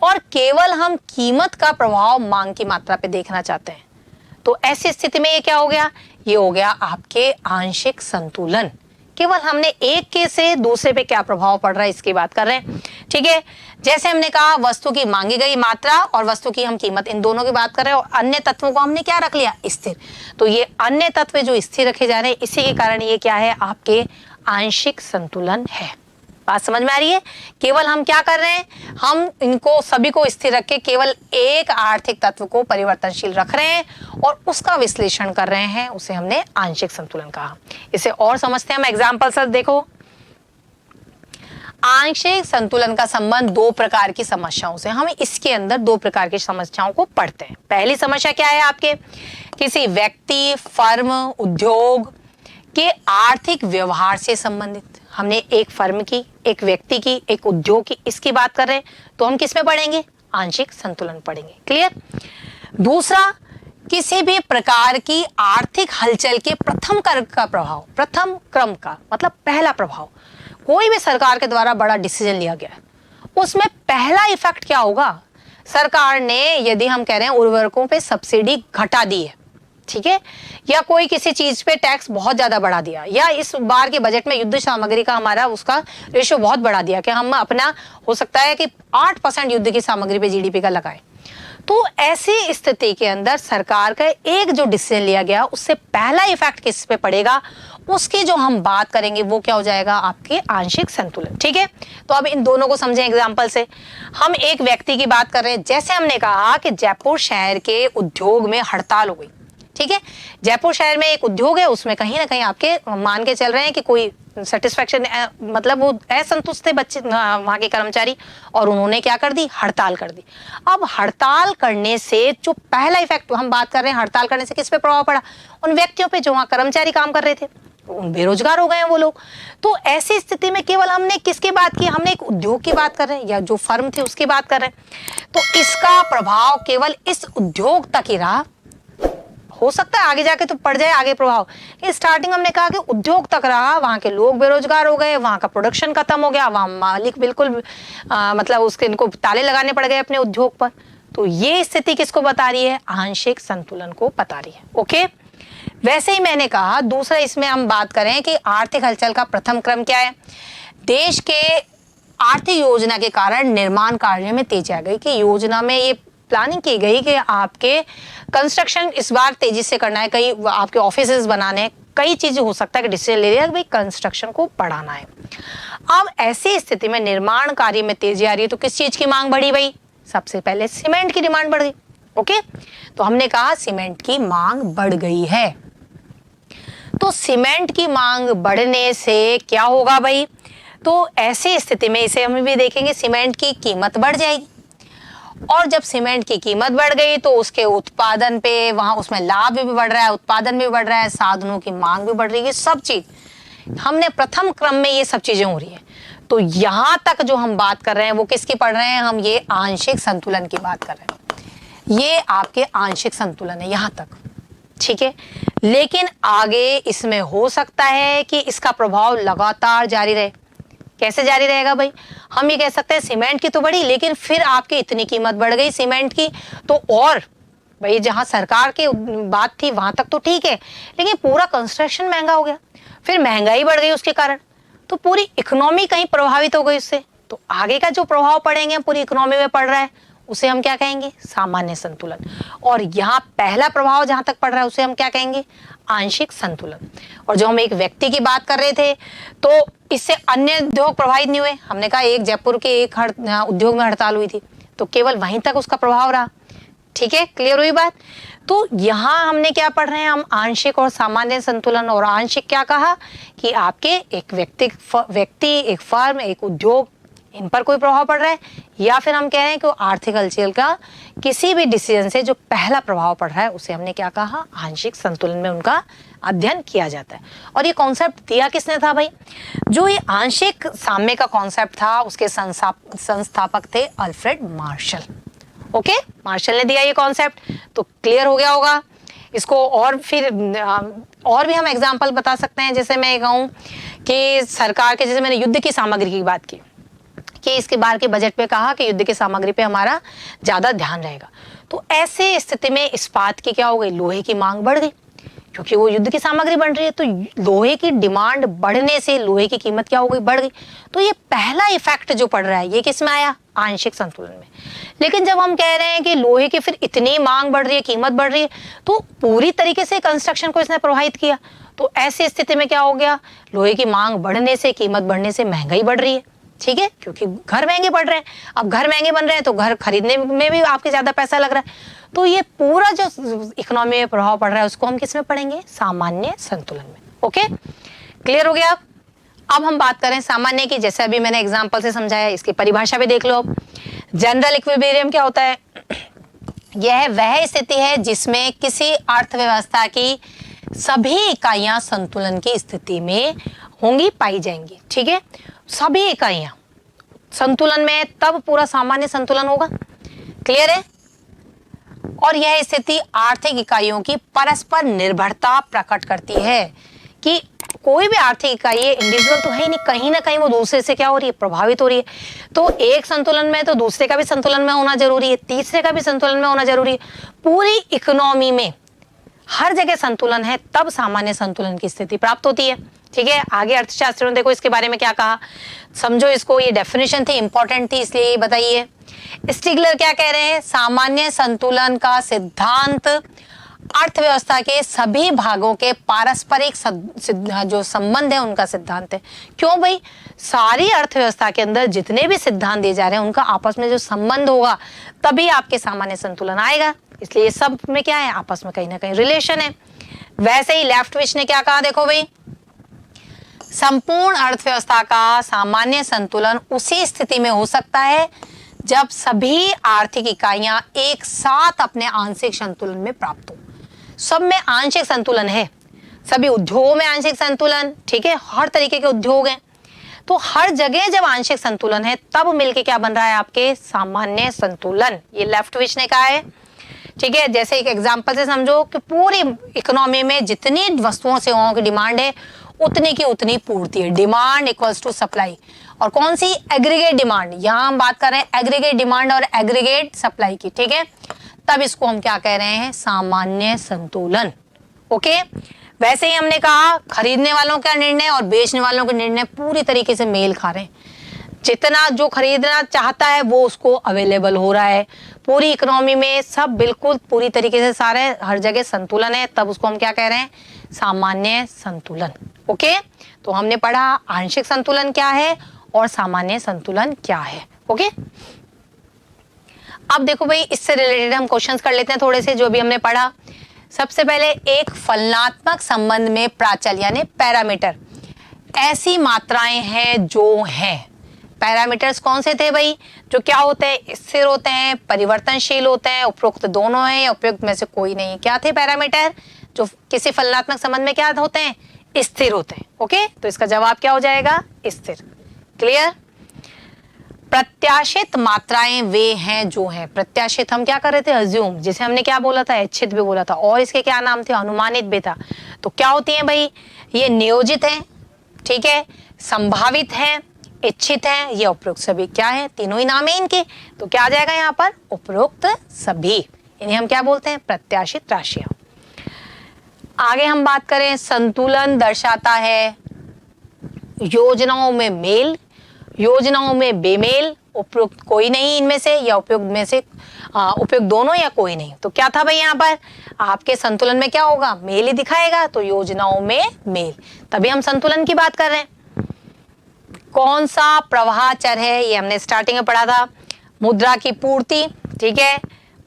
और केवल हम कीमत का प्रभाव मांग की मात्रा पे देखना चाहते हैं। तो ऐसी स्थिति में ये क्या हो गया, ये हो गया आपके आंशिक संतुलन। केवल हमने एक के से दूसरे पे क्या प्रभाव पड़ रहा है इसकी बात कर रहे हैं। ठीक है। जैसे हमने कहा वस्तु की मांगी गई मात्रा और वस्तु की हम कीमत, इन दोनों की बात कर रहे हैं, और अन्य तत्वों को हमने क्या रख लिया, स्थिर। तो ये अन्य तत्व जो स्थिर रखे जा रहे हैं, इसी के कारण ये क्या है, आपके आंशिक संतुलन है। बात समझ में आ रही है। केवल हम क्या कर रहे हैं, हम इनको सभी को स्थिर रख के केवल एक आर्थिक तत्व को परिवर्तनशील रख रहे हैं और उसका विश्लेषण कर रहे हैं, उसे हमने आंशिक संतुलन कहा। इसे और समझते हैं हम एग्जाम्पल से। देखो, आंशिक संतुलन का संबंध दो प्रकार की समस्याओं से, हम इसके अंदर दो प्रकार की समस्याओं को पढ़ते हैं। पहली समस्या क्या है आपके, किसी व्यक्ति, फर्म, उद्योग के आर्थिक व्यवहार से संबंधित। हमने एक फर्म की, एक व्यक्ति की, एक उद्योग की, इसकी बात कर रहे हैं, तो हम किस में पढ़ेंगे, आंशिक संतुलन पढ़ेंगे। क्लियर। दूसरा, किसी भी प्रकार की आर्थिक हलचल के प्रथम क्रम का प्रभाव, प्रथम क्रम का मतलब पहला प्रभाव, कोई भी सरकार के द्वारा बड़ा डिसीजन लिया गया है, उसमें पहला इफेक्ट क्या होगा, सरकार ने यदि हम कह रहे हैं उर्वरकों पे सब्सिडी घटा दी है, ठीक है, या कोई किसी चीज पे टैक्स बहुत ज्यादा बढ़ा दिया, या इस बार के बजट में युद्ध सामग्री का हमारा उसका रेशो बहुत बढ़ा दिया कि हम अपना हो सकता है कि 8% युद्ध की सामग्री पे जीडीपी का लगाए, तो ऐसी स्थिति के अंदर सरकार का एक जो डिसीजन लिया गया उससे पहला इफेक्ट किस पे पड़ेगा, उसकी जो हम बात करेंगे वो क्या हो जाएगा, आपके आंशिक संतुलन। ठीक है, तो अब इन दोनों को समझें एग्जांपल से। हम एक व्यक्ति की बात कर रहे हैं, जैसे हमने कहा कि जयपुर शहर के उद्योग में हड़ताल हो गई। ठीक है, जयपुर शहर में एक उद्योग है, उसमें कहीं ना कहीं आपके मान के चल रहे हैं कि कोई सेटिस्फेक्शन, मतलब वो असंतुष्ट थे बच्चे, वहां के कर्मचारी, और उन्होंने क्या कर दी, हड़ताल कर दी। अब हड़ताल करने से जो पहला इफेक्ट हम बात कर रहे हैं, हड़ताल करने से किस पे प्रभाव पड़ा, उन व्यक्तियों पे जो वहां कर्मचारी काम कर रहे थे, बेरोजगार हो गए हैं वो लोग। तो ऐसी स्थिति में केवल हमने किसकी बात की, हमने एक उद्योग की बात कर रहे हैं या जो फर्म थी उसकी बात कर रहे हैं, तो इसका प्रभाव केवल इस उद्योग तक ही रहा, हो सकता है आगे जाके तो पड़ जाए आगे प्रभाव। स्टार्टिंग हमने कहा कि उद्योग तक रहा, वहां के लोग बेरोजगार हो गए, वहां का प्रोडक्शन खत्म हो गया, वहां मालिक बिल्कुल मतलब उसके इनको ताले लगाने पड़ गए अपने उद्योग पर। तो ये स्थिति किसको बता रही है, आंशिक संतुलन को बता रही है। ओके, वैसे ही मैंने कहा दूसरा, इसमें हम बात करें कि आर्थिक हलचल का प्रथम क्रम क्या है, देश के आर्थिक योजना के कारण निर्माण कार्य में तेजी आ गई, कि योजना में ये प्लानिंग की गई कि आपके कंस्ट्रक्शन इस बार तेजी से करना है, कई आपके ऑफिसेज बनाने, कई चीजें हो सकता है कि डिसीजन ले लिया भाई कंस्ट्रक्शन को बढ़ाना है। अब ऐसी स्थिति में निर्माण कार्य में तेजी आ रही है, तो किस चीज की मांग बढ़ी भाई, सबसे पहले सीमेंट की डिमांड बढ़ गई। ओके, तो हमने कहा सीमेंट की मांग बढ़ गई है, तो सीमेंट की मांग बढ़ने से क्या होगा भाई, तो ऐसी स्थिति में इसे हम भी देखेंगे, सीमेंट की कीमत बढ़ जाएगी, और जब सीमेंट की कीमत बढ़ गई तो उसके उत्पादन पे, वहां उसमें लाभ भी बढ़ रहा है, उत्पादन भी बढ़ रहा है, साधनों की मांग भी बढ़ रही है, सब चीज हमने प्रथम क्रम में ये सब चीजें हो रही है। तो यहां तक जो हम बात कर रहे हैं वो किसकी पढ़ रहे हैं, हम ये आंशिक संतुलन की बात कर रहे हैं, ये आपके आंशिक संतुलन है यहां तक। ठीक है, लेकिन आगे इसमें हो सकता है कि इसका प्रभाव लगातार जारी रहे। कैसे जारी रहेगा भाई, हम ये कह सकते हैं सीमेंट की तो बढ़ी, लेकिन फिर आपकी इतनी कीमत बढ़ गई सीमेंट की, तो और भाई जहां सरकार की बात थी वहां तक तो ठीक है, लेकिन पूरा कंस्ट्रक्शन महंगा हो गया, फिर महंगाई बढ़ गई उसके कारण, तो पूरी इकोनॉमी कहीं प्रभावित हो गई उससे। तो आगे का जो प्रभाव पड़ेंगे पूरी इकोनॉमी में पड़ रहा है, उसे हम क्या कहेंगे, सामान्य संतुलन। और यहाँ पहला प्रभाव जहां तक पड़ रहा है उसे हम क्या कहेंगे, आंशिक संतुलन। और जो हम एक व्यक्ति की बात कर रहे थे, तो इससे अन्य उद्योग प्रभावित नहीं हुए। हमने कहा एक जयपुर के एक उद्योग में हड़ताल हुई थी, तो केवल वहीं तक उसका प्रभाव रहा। ठीक है, क्लियर हुई बात। तो यहाँ हमने क्या पढ़ रहे हैं, हम आंशिक और सामान्य संतुलन। और आंशिक क्या कहा कि आपके एक व्यक्ति, एक फर्म, एक उद्योग, इन पर कोई प्रभाव पड़ रहा है, या फिर हम कह रहे हैं कि आर्थिक हलचल का किसी भी डिसीजन से जो पहला प्रभाव पड़ रहा है उसे हमने क्या कहा, आंशिक संतुलन में उनका अध्ययन किया जाता है। और ये कॉन्सेप्ट दिया किसने था भाई, जो ये आंशिक साम्य का कॉन्सेप्ट था उसके संस्थापक थे अल्फ्रेड मार्शल। ओके, मार्शल ने दिया ये कॉन्सेप्ट, तो क्लियर हो गया होगा इसको। और फिर और भी हम एग्जाम्पल बता सकते हैं, जैसे मैं कहूँ कि सरकार के, जैसे मैंने युद्ध की सामग्री की बात की कि इसके बार के बजट पे कहा कि युद्ध की सामग्री पे हमारा ज्यादा ध्यान रहेगा, तो ऐसे स्थिति में इस्पात की क्या हो गई, लोहे की मांग बढ़ गई, क्योंकि वो युद्ध की सामग्री बन रही है, तो लोहे की डिमांड बढ़ने से लोहे की कीमत क्या हो गई, बढ़ गई। तो ये पहला इफेक्ट जो पड़ रहा है ये किस में आया, आंशिक संतुलन में। लेकिन जब हम कह रहे हैं कि लोहे की फिर इतनी मांग बढ़ रही है, कीमत बढ़ रही है, तो पूरी तरीके से कंस्ट्रक्शन को इसने प्रभावित किया। तो ऐसी स्थिति में क्या हो गया, लोहे की मांग बढ़ने से, कीमत बढ़ने से महंगाई बढ़ रही है, ठीक है, क्योंकि घर महंगे पड़ रहे हैं। अब घर महंगे बन रहे हैं तो घर खरीदने में भी आपके ज्यादा पैसा लग रहा है। तो ये पूरा जो इकोनॉमी में प्रभाव पड़ रहा है उसको हम किस में पढ़ेंगे, सामान्य संतुलन में। ओके, क्लियर हो गया। अब हम बात करें सामान्य की, जैसे अभी मैंने एग्जांपल से समझाया, इसकी परिभाषा भी देख लो। जनरल इक्विलिब्रियम क्या होता है, यह वह स्थिति है जिसमें किसी अर्थव्यवस्था की सभी इकाइयां संतुलन की स्थिति में होंगी, पाई जाएंगी, ठीक है। सभी इकाइयां संतुलन में, तब पूरा सामान्य संतुलन होगा। क्लियर है। और यह स्थिति आर्थिक इकाइयों की परस्पर निर्भरता प्रकट करती है कि कोई भी आर्थिक इकाई इंडिविजुअल तो है ही नहीं, कहीं ना कहीं वो दूसरे से क्या हो रही है, प्रभावित हो रही है। तो एक संतुलन में तो दूसरे का भी संतुलन में होना जरूरी है, तीसरे का भी संतुलन में होना जरूरी है। पूरी इकोनॉमी में हर जगह संतुलन है, तब सामान्य संतुलन की स्थिति प्राप्त होती है, ठीक है। आगे अर्थशास्त्रियों ने देखो इसके बारे में क्या कहा, समझो इसको, ये डेफिनेशन थी, इंपॉर्टेंट थी, इसलिए बताइए। स्टिगलर क्या कह रहे हैं, सामान्य संतुलन का सिद्धांत अर्थव्यवस्था के सभी भागों के पारस्परिक जो संबंध है उनका सिद्धांत है। क्यों भाई, सारी अर्थव्यवस्था के अंदर जितने भी सिद्धांत दिए जा रहे हैं उनका आपस में जो संबंध होगा तभी आपके सामान्य संतुलन आएगा। इसलिए सब में क्या है, आपस में कहीं ना कहीं रिलेशन है। वैसे ही लेफ्टविच ने क्या कहा, देखो भाई, संपूर्ण अर्थव्यवस्था का सामान्य संतुलन उसी स्थिति में हो सकता है जब सभी आर्थिक इकाइयां एक साथ अपने आंशिक संतुलन में प्राप्त हो। सब में आंशिक संतुलन है, सभी उद्योगों में आंशिक संतुलन, ठीक है, हर तरीके के उद्योग हैं। तो हर जगह जब आंशिक संतुलन है तब मिलके क्या बन रहा है, आपके सामान्य संतुलन। ये लेफ्टविच ने कहा है, ठीक है। जैसे एक एग्जांपल से समझो कि पूरी इकोनॉमी में जितनी वस्तुओं सेवाओं की डिमांड है उतनी की उतनी पूर्ति है, डिमांड इक्वल्स टू सप्लाई। और कौन सी, एग्रीगेट डिमांड, यहां हम बात कर रहे हैं एग्रीगेट डिमांड और एग्रीगेट सप्लाई की, ठीक है। तब इसको हम क्या कह रहे हैं, सामान्य संतुलन। ओके, वैसे ही हमने कहा खरीदने वालों का निर्णय और बेचने वालों के निर्णय पूरी तरीके से मेल खा रहे हैं। जितना जो खरीदना चाहता है वो उसको अवेलेबल हो रहा है, पूरी इकोनॉमी में सब बिल्कुल पूरी तरीके से सारे हर जगह संतुलन है, तब उसको हम क्या कह रहे हैं, सामान्य संतुलन। ओके, तो हमने पढ़ा आंशिक संतुलन क्या है और सामान्य संतुलन क्या है। ओके, अब देखो भाई, इससे रिलेटेड हम क्वेश्चंस कर लेते हैं थोड़े से जो भी हमने पढ़ा। सबसे पहले, एक फलनात्मक संबंध में प्राचल यानी पैरामीटर ऐसी मात्राएं हैं जो हैं। पैरामीटर्स कौन से थे भाई, जो क्या होते हैं, स्थिर होते हैं, परिवर्तनशील होते हैं, उपरोक्त दोनों हैं या उपयुक्त में से कोई नहीं है। क्या थे पैरामीटर, जो किसी फलनात्मक संबंध में क्या होते हैं, स्थिर होते हैं। ओके, तो इसका जवाब क्या हो जाएगा, स्थिर। क्लियर। प्रत्याशित मात्राएं वे हैं जो हैं। प्रत्याशित हम क्या कर रहे थे, अज्यूम, जिसे हमने क्या बोला था, इच्छित भी बोला था, और इसके क्या नाम थे, अनुमानित भी था। तो क्या होती है भाई, ये नियोजित है, ठीक है, संभावित है, इच्छित है, ये उपरोक्त सभी। क्या है, तीनों ही नाम है इनके, तो क्या आ जाएगा यहाँ पर, उपरोक्त सभी। इन्हें हम क्या बोलते हैं, प्रत्याशित राशियां। आगे हम बात करें, संतुलन दर्शाता है योजनाओं में मेल, योजनाओं में बेमेल, उपयुक्त कोई नहीं इनमें से, या उपयुक्त में से उपयुक्त दोनों या कोई नहीं। तो क्या था भाई, यहाँ पर आपके संतुलन में क्या होगा, मेल ही दिखाएगा, तो योजनाओं में मेल, तभी हम संतुलन की बात कर रहे हैं। कौन सा प्रवाह चर है, ये हमने स्टार्टिंग में पढ़ा था, मुद्रा की पूर्ति, ठीक है।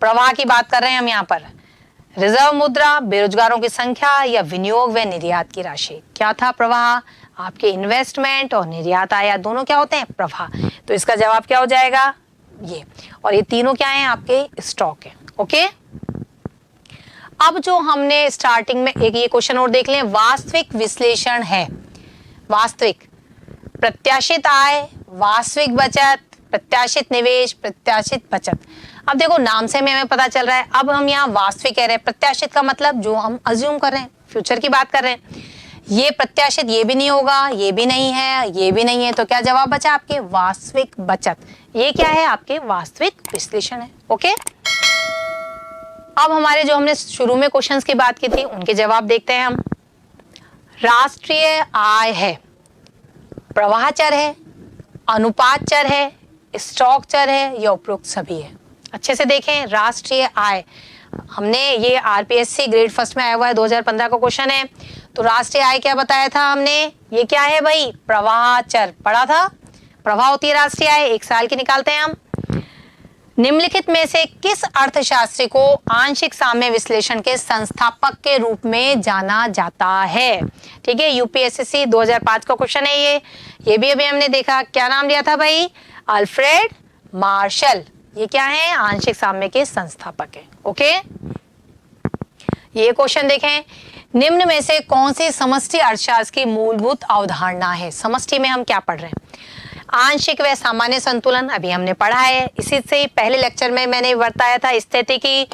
प्रवाह की बात कर रहे हैं हम यहाँ पर, रिजर्व मुद्रा, बेरोजगारों की संख्या या विनियोग व निर्यात की राशि। क्या था प्रवाह, आपके इन्वेस्टमेंट और निर्यात आयात दोनों क्या होते हैं, प्रवाह। तो इसका जवाब क्या हो जाएगा, ये। और ये तीनों क्या हैं, आपके स्टॉक है। ओके, अब जो हमने स्टार्टिंग में एक ये क्वेश्चन और देख लें, वास्तविक विश्लेषण है। वास्तविक, प्रत्याशित आय, वास्तविक बचत, प्रत्याशित निवेश, प्रत्याशित बचत। अब देखो नाम से हमें पता चल रहा है, अब हम यहाँ वास्तविक कह रहे हैं, प्रत्याशित का मतलब जो हम अज्यूम कर रहे हैं, फ्यूचर की बात कर रहे हैं। ये प्रत्याशित, ये भी नहीं होगा, ये भी नहीं है, ये भी नहीं है, तो क्या जवाब बचा आपके, वास्तविक बचत। ये क्या है, आपके वास्तविक विश्लेषण है। ओके, अब हमारे जो हमने शुरू में क्वेश्चंस की बात की थी उनके जवाब देखते हैं हम। राष्ट्रीय आय है, प्रवाह चर है, अनुपात चर है, स्टॉक चर है या उपरोक्त सभी है? अच्छे से देखें, राष्ट्रीय आय हमने ये आरपीएससी ग्रेड फर्स्ट में आया हुआ है, 2015 का क्वेश्चन है। तो राष्ट्रीय आय क्या बताया था हमने, ये क्या है भाई, प्रवाह चर पढ़ा था। प्रवाह होती है राष्ट्रीय आय, एक साल की निकालते हैं हम। निम्नलिखित में से किस अर्थशास्त्री को आंशिक साम्य विश्लेषण के संस्थापक के रूप में जाना जाता है? ठीक है, यूपीएससी 2005 का क्वेश्चन है ये भी अभी हमने देखा। क्या नाम लिया था भाई, अल्फ्रेड मार्शल। ये क्या है, आंशिक साम्य के संस्थापक है। ओके, ये क्वेश्चन देखें, निम्न में से कौन सी समष्टि अर्थशास्त्र की मूलभूत अवधारणा है? समष्टि में हम क्या पढ़ रहे हैं, आंशिक व सामान्य संतुलन अभी हमने पढ़ा है। इसी से पहले लेक्चर में मैंने बताया था स्थिति की,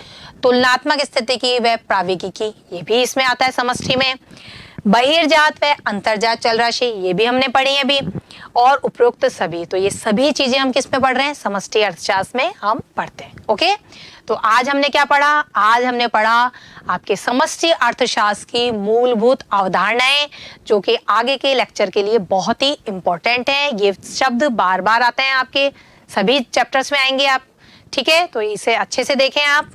तुलनात्मक स्थिति की व प्राविगिकी, ये भी इसमें आता है समष्टि में। बहिर्जात व अंतर्जात चल राशि, ये भी हमने पढ़ी है अभी, और उपरोक्त सभी। तो ये सभी चीजें हम किस में पढ़ रहे हैं, समष्टि अर्थशास्त्र में हम पढ़ते हैं। ओके, तो आज हमने क्या पढ़ा, आज हमने पढ़ा आपके समष्टि अर्थशास्त्र की मूलभूत अवधारणाएं, जो कि आगे के लेक्चर के लिए बहुत ही इंपॉर्टेंट है। ये शब्द बार बार आते हैं, आपके सभी चैप्टर्स में आएंगे आप। ठीक है, तो इसे अच्छे से देखें आप,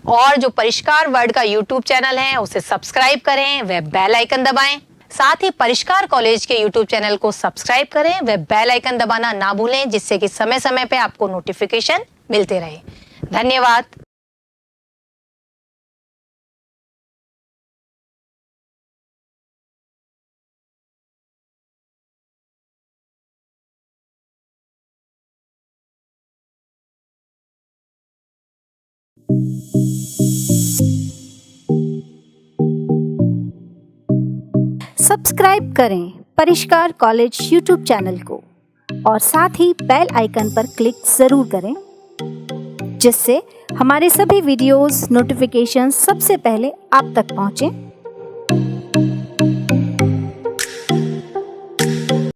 और जो परिष्कार वर्ल्ड का यूट्यूब चैनल है उसे सब्सक्राइब करें व बेल आइकन दबाएं। साथ ही परिष्कार कॉलेज के यूट्यूब चैनल को सब्सक्राइब करें व बेल आइकन दबाना ना भूलें, जिससे कि समय समय पे आपको नोटिफिकेशन मिलते रहे। धन्यवाद। सब्सक्राइब करें परिष्कार कॉलेज यूट्यूब चैनल को और साथ ही बेल आइकन पर क्लिक जरूर करें, जिससे हमारे सभी वीडियोस नोटिफिकेशन सबसे पहले आप तक पहुंचे।